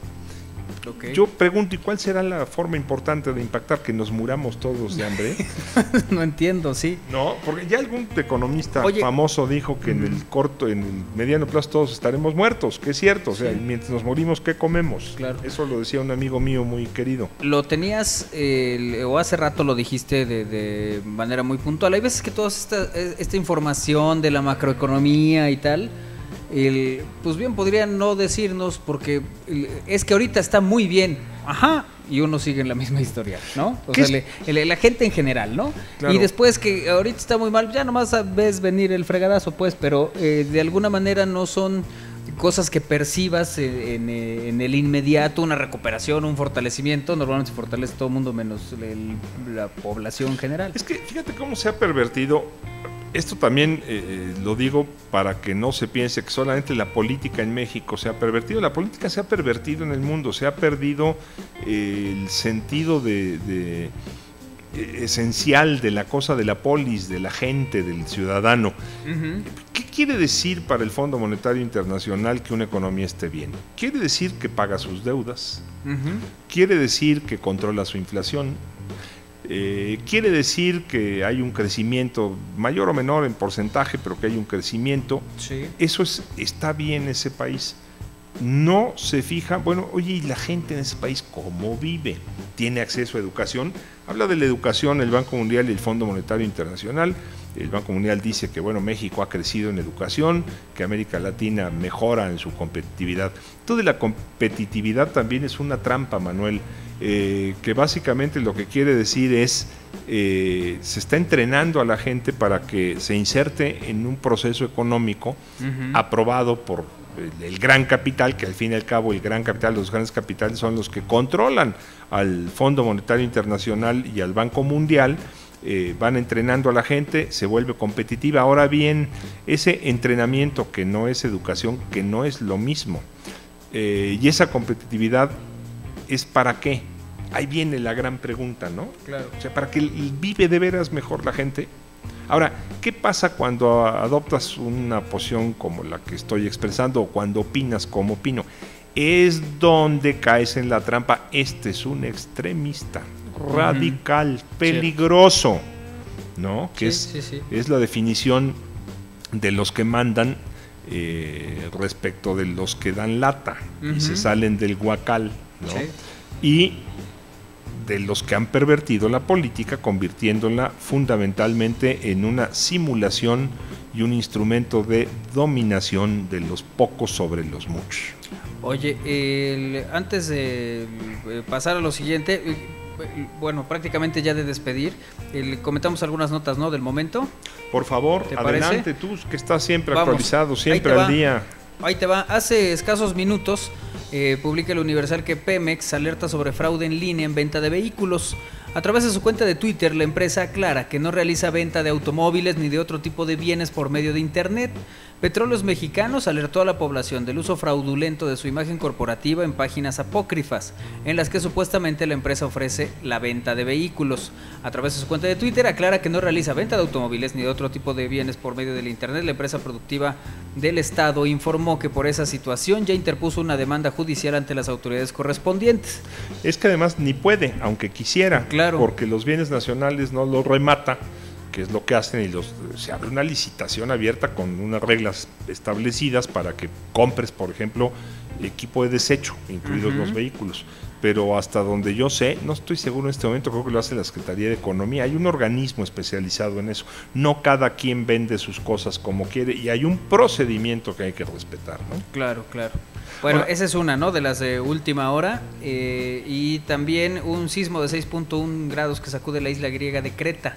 Okay. Yo pregunto, ¿y cuál será la forma importante de impactar que nos muramos todos de hambre? No entiendo, sí. No, porque ya algún economista famoso dijo que en el mediano plazo todos estaremos muertos, que es cierto, o sea, mientras nos morimos, ¿qué comemos? Claro. Eso lo decía un amigo mío muy querido. Lo tenías, o hace rato lo dijiste de manera muy puntual. Hay veces que toda esta información de la macroeconomía y tal, pues bien podrían no decirnos porque es que ahorita está muy bien, ajá, y uno sigue en la misma historia, ¿no? O sea, la gente en general, ¿no? Claro. Y después que ahorita está muy mal, ya nomás ves venir el fregadazo, pues, pero de alguna manera no son cosas que percibas en el inmediato, una recuperación, un fortalecimiento. Normalmente se fortalece todo el mundo menos la población general. Es que fíjate cómo se ha pervertido. Esto también lo digo para que no se piense que solamente la política en México se ha pervertido. La política se ha pervertido en el mundo, se ha perdido el sentido esencial de la cosa de la polis, de la gente, del ciudadano. ¿Qué quiere decir para el Fondo Monetario Internacional que una economía esté bien? Quiere decir que paga sus deudas, quiere decir que controla su inflación. Quiere decir que hay un crecimiento mayor o menor en porcentaje, pero que hay un crecimiento. Sí. Eso está bien en ese país. No se fija, bueno, oye, ¿y la gente en ese país cómo vive? ¿Tiene acceso a educación? Habla de la educación el Banco Mundial y el Fondo Monetario Internacional. El Banco Mundial dice que, bueno, México ha crecido en educación, que América Latina mejora en su competitividad. Toda la competitividad también es una trampa, Manuel. Que básicamente lo que quiere decir es se está entrenando a la gente para que se inserte en un proceso económico aprobado por el gran capital, que al fin y al cabo el gran capital, los grandes capitales son los que controlan al Fondo Monetario Internacional y al Banco Mundial. Van entrenando a la gente, se vuelve competitiva. Ahora bien, ese entrenamiento que no es educación, que no es lo mismo, y esa competitividad ¿es para qué? Ahí viene la gran pregunta, ¿no? Claro. O sea, ¿para que vive de veras mejor la gente? Ahora, ¿qué pasa cuando adoptas una posición como la que estoy expresando o cuando opinas como opino? Es donde caes en la trampa. Este es un extremista, radical, peligroso, ¿no? Que es la definición de los que mandan respecto de los que dan lata y se salen del guacal, ¿no? Sí. Y de los que han pervertido la política, convirtiéndola fundamentalmente en una simulación y un instrumento de dominación de los pocos sobre los muchos. Oye, antes de pasar a lo siguiente, bueno, prácticamente ya de despedir, comentamos algunas notas, ¿no?, del momento. Por favor, adelante, tú que estás siempre actualizado, siempre al día. Ahí te va. Hace escasos minutos publica el Universal que Pemex alerta sobre fraude en línea en venta de vehículos. A través de su cuenta de Twitter, la empresa aclara que no realiza venta de automóviles ni de otro tipo de bienes por medio de Internet. Petróleos Mexicanos alertó a la población del uso fraudulento de su imagen corporativa en páginas apócrifas, en las que supuestamente la empresa ofrece la venta de vehículos. A través de su cuenta de Twitter aclara que no realiza venta de automóviles ni de otro tipo de bienes por medio del Internet. La empresa productiva del Estado informó que por esa situación ya interpuso una demanda judicial ante las autoridades correspondientes. Es que además ni puede, aunque quisiera, claro, porque los bienes nacionales no los remata, que es lo que hacen, y se abre una licitación abierta con unas reglas establecidas para que compres, por ejemplo, equipo de desecho, incluidos los vehículos. pero hasta donde yo sé, no estoy seguro en este momento, creo que lo hace la Secretaría de Economía. Hay un organismo especializado en eso. No cada quien vende sus cosas como quiere y hay un procedimiento que hay que respetar, ¿no? Claro, claro. Bueno, Ahora, esa es una, ¿no? De las de última hora. Y también un sismo de 6.1 grados que sacude la isla griega de Creta.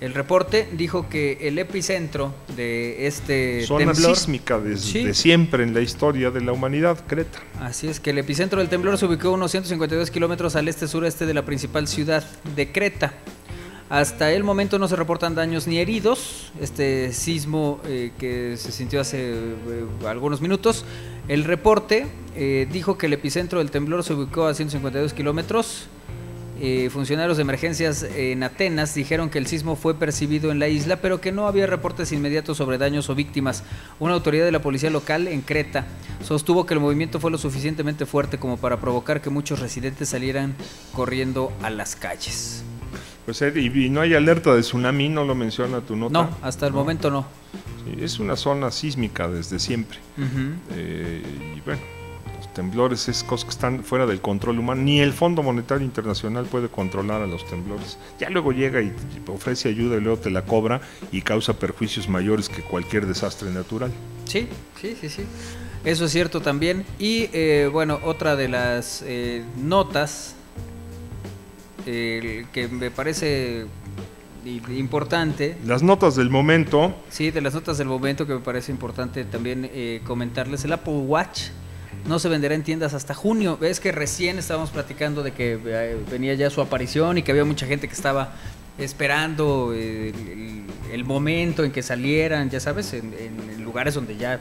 El reporte dijo que el epicentro de este zona temblor... sísmica desde Sí. siempre en la historia de la humanidad, Creta. Así es, que el epicentro del temblor se ubicó a unos 152 kilómetros al este-sureste de la principal ciudad de Creta. Hasta el momento no se reportan daños ni heridos. Este sismo que se sintió hace algunos minutos, el reporte dijo que el epicentro del temblor se ubicó a 152 kilómetros. Funcionarios de emergencias en Atenas dijeron que el sismo fue percibido en la isla, pero que no había reportes inmediatos sobre daños o víctimas. Una autoridad de la policía local en Creta sostuvo que el movimiento fue lo suficientemente fuerte como para provocar que muchos residentes salieran corriendo a las calles. Pues y no hay alerta de tsunami, no lo menciona tu nota. No, hasta el momento no. Sí, es una zona sísmica desde siempre. Y bueno, los temblores es cosas que están fuera del control humano. Ni el Fondo Monetario Internacional puede controlar a los temblores. Ya luego llega y ofrece ayuda y luego te la cobra y causa perjuicios mayores que cualquier desastre natural. Sí. Eso es cierto también. Y bueno, otra de las notas que me parece importante. Las notas del momento. Sí, de las notas del momento que me parece importante también comentarles. El Apple Watch no se venderá en tiendas hasta junio. Ves que recién estábamos platicando de que venía ya su aparición y que había mucha gente que estaba esperando el momento en que salieran, ya sabes, en lugares donde ya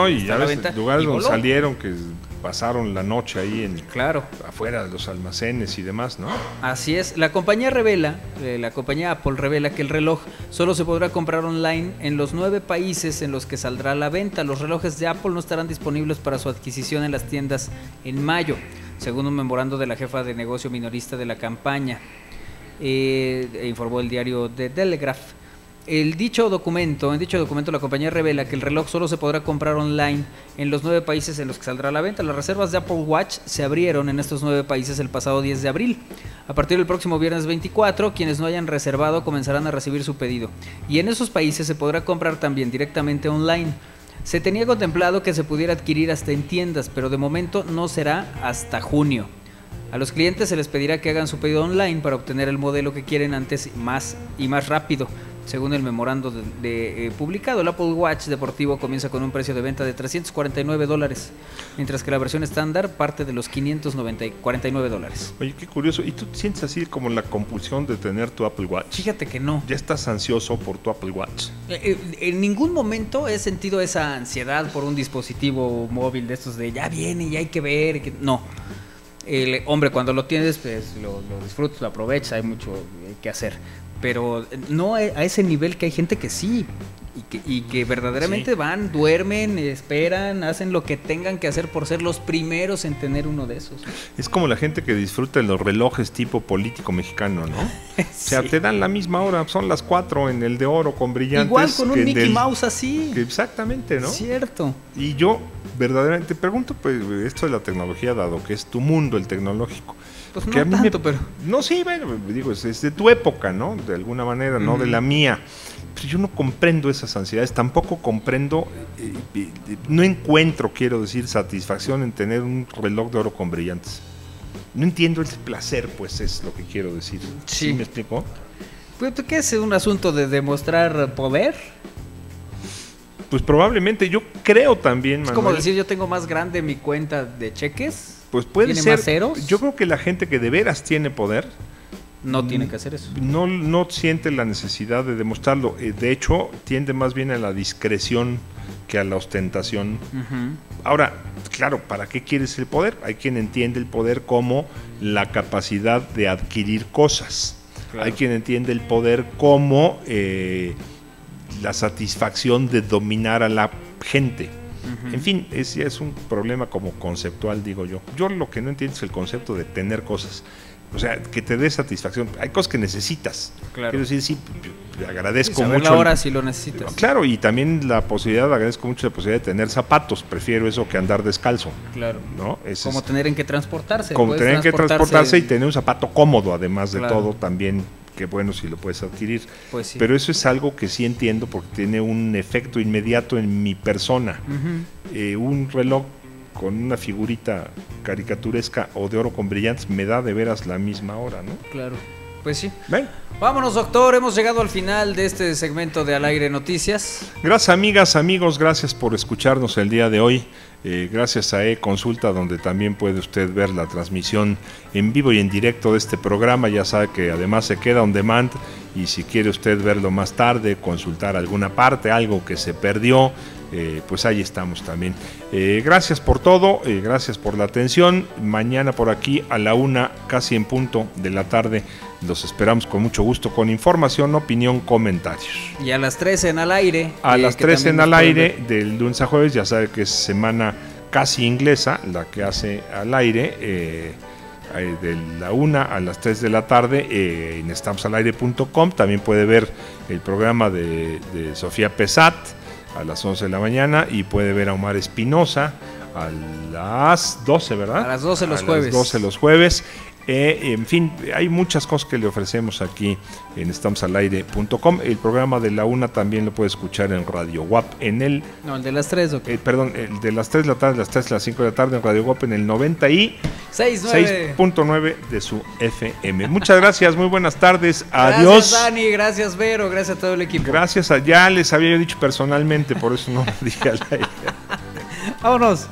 Y ya ves, lugares donde voló. salieron que pasaron la noche ahí Claro. afuera de los almacenes y demás, ¿no? Así es. La compañía la compañía Apple revela que el reloj solo se podrá comprar online en los 9 países en los que saldrá a la venta. Los relojes de Apple no estarán disponibles para su adquisición en las tiendas en mayo, según un memorando de la jefa de negocio minorista de la campaña, informó el diario The Telegraph. En dicho documento la compañía revela que el reloj solo se podrá comprar online en los 9 países en los que saldrá a la venta. Las reservas de Apple Watch se abrieron en estos 9 países el pasado 10 de abril. A partir del próximo viernes 24, quienes no hayan reservado comenzarán a recibir su pedido. Y en esos países se podrá comprar también directamente online. Se tenía contemplado que se pudiera adquirir hasta en tiendas, pero de momento no será hasta junio. A los clientes se les pedirá que hagan su pedido online para obtener el modelo que quieren antes más rápido. Según el memorando publicado, el Apple Watch deportivo comienza con un precio de venta de $349, mientras que la versión estándar parte de los $549. Oye, qué curioso. ¿Y tú sientes así como la compulsión de tener tu Apple Watch? Fíjate que no. ¿Ya estás ansioso por tu Apple Watch? En ningún momento he sentido esa ansiedad por un dispositivo móvil de estos de ya viene, ya hay que ver. No. Hombre, cuando lo tienes, pues lo disfrutas, lo aprovechas, hay mucho que hacer. Pero no a ese nivel que hay gente que sí, y que verdaderamente van, duermen, esperan, hacen lo que tengan que hacer por ser los primeros en tener uno de esos. Es como la gente que disfruta de los relojes tipo político mexicano, ¿no? Sí. O sea, te dan la misma hora, son las 4 en el de oro con brillantes. Igual con un Mickey Mouse así. Exactamente, ¿no? Cierto. Y yo verdaderamente te pregunto, pues, esto de la tecnología, dado que es tu mundo el tecnológico. Pues que no a mí tanto, pero... No, sí, bueno, digo, es de tu época, ¿no? De alguna manera, no de la mía. Pero yo no comprendo esas ansiedades, tampoco comprendo, no encuentro, quiero decir, satisfacción en tener un reloj de oro con brillantes. No entiendo el placer, pues es lo que quiero decir. Sí. ¿Me explico? Pues, ¿qué es un asunto de demostrar poder? Pues probablemente, yo creo también, Es Manuel, como decir, yo tengo más grande mi cuenta de cheques. pues puede ¿Tiene ser. más ceros? Yo creo que la gente que de veras tiene poder No tiene que hacer eso. no siente la necesidad de demostrarlo. De hecho, tiende más bien a la discreción que a la ostentación. Ahora, claro, ¿para qué quieres el poder? Hay quien entiende el poder como la capacidad de adquirir cosas. Claro. Hay quien entiende el poder como la satisfacción de dominar a la gente. En fin, es un problema como conceptual, digo yo. Yo lo que no entiendo es el concepto de tener cosas. O sea, que te dé satisfacción. Hay cosas que necesitas. Claro. Quiero decir, sí, agradezco saber mucho. la hora si lo necesitas. Claro, y también la posibilidad, agradezco mucho la posibilidad de tener zapatos. Prefiero eso que andar descalzo. Claro. ¿No? Como tener en qué transportarse. Como puedes tener que transportarse y tener un zapato cómodo, además de Claro. todo, también. Qué bueno si lo puedes adquirir. Pues sí. Pero eso es algo que sí entiendo porque tiene un efecto inmediato en mi persona. Ujú. Un reloj con una figurita caricaturesca o de oro con brillantes me da de veras la misma hora, ¿no? Claro. Pues sí. Ven. Vámonos, doctor. Hemos llegado al final de este segmento de Al Aire Noticias. Gracias, amigas, amigos, gracias por escucharnos el día de hoy. Gracias a eConsulta, donde también puede usted ver la transmisión en vivo y en directo de este programa. Ya sabe que además se queda on demand, y si quiere usted verlo más tarde, consultar alguna parte, algo que se perdió, pues ahí estamos también. Gracias por todo, gracias por la atención. Mañana por aquí a la 1, casi en punto de la tarde, los esperamos con mucho gusto con información, opinión, comentarios. Y a las 13 en Al Aire. A las que 13 también en nos Al pueden Aire, ver. del lunes a jueves. Ya sabe que es semana casi inglesa la que hace Al Aire, de la 1 a las 3 de la tarde en estamosalaire.com. También puede ver el programa de Sofía Pesat a las 11 de la mañana, y puede ver a Omar Espinosa a las 12, ¿verdad? A las 12 los a jueves. las 12 los jueves. En fin, hay muchas cosas que le ofrecemos aquí en estamosalaire.com. El programa de la 1 también lo puede escuchar en Radio WAP en el... No, el de las 3, doctor. perdón, el de las 3 de la tarde, las 3 a las 5 de la tarde en Radio WAP en el 6.9. 96.9 de su FM. Muchas gracias, muy buenas tardes, adiós. Gracias, Dani, gracias, Vero, gracias a todo el equipo. Gracias, ya les había dicho personalmente, por eso no lo dije al aire. Vámonos.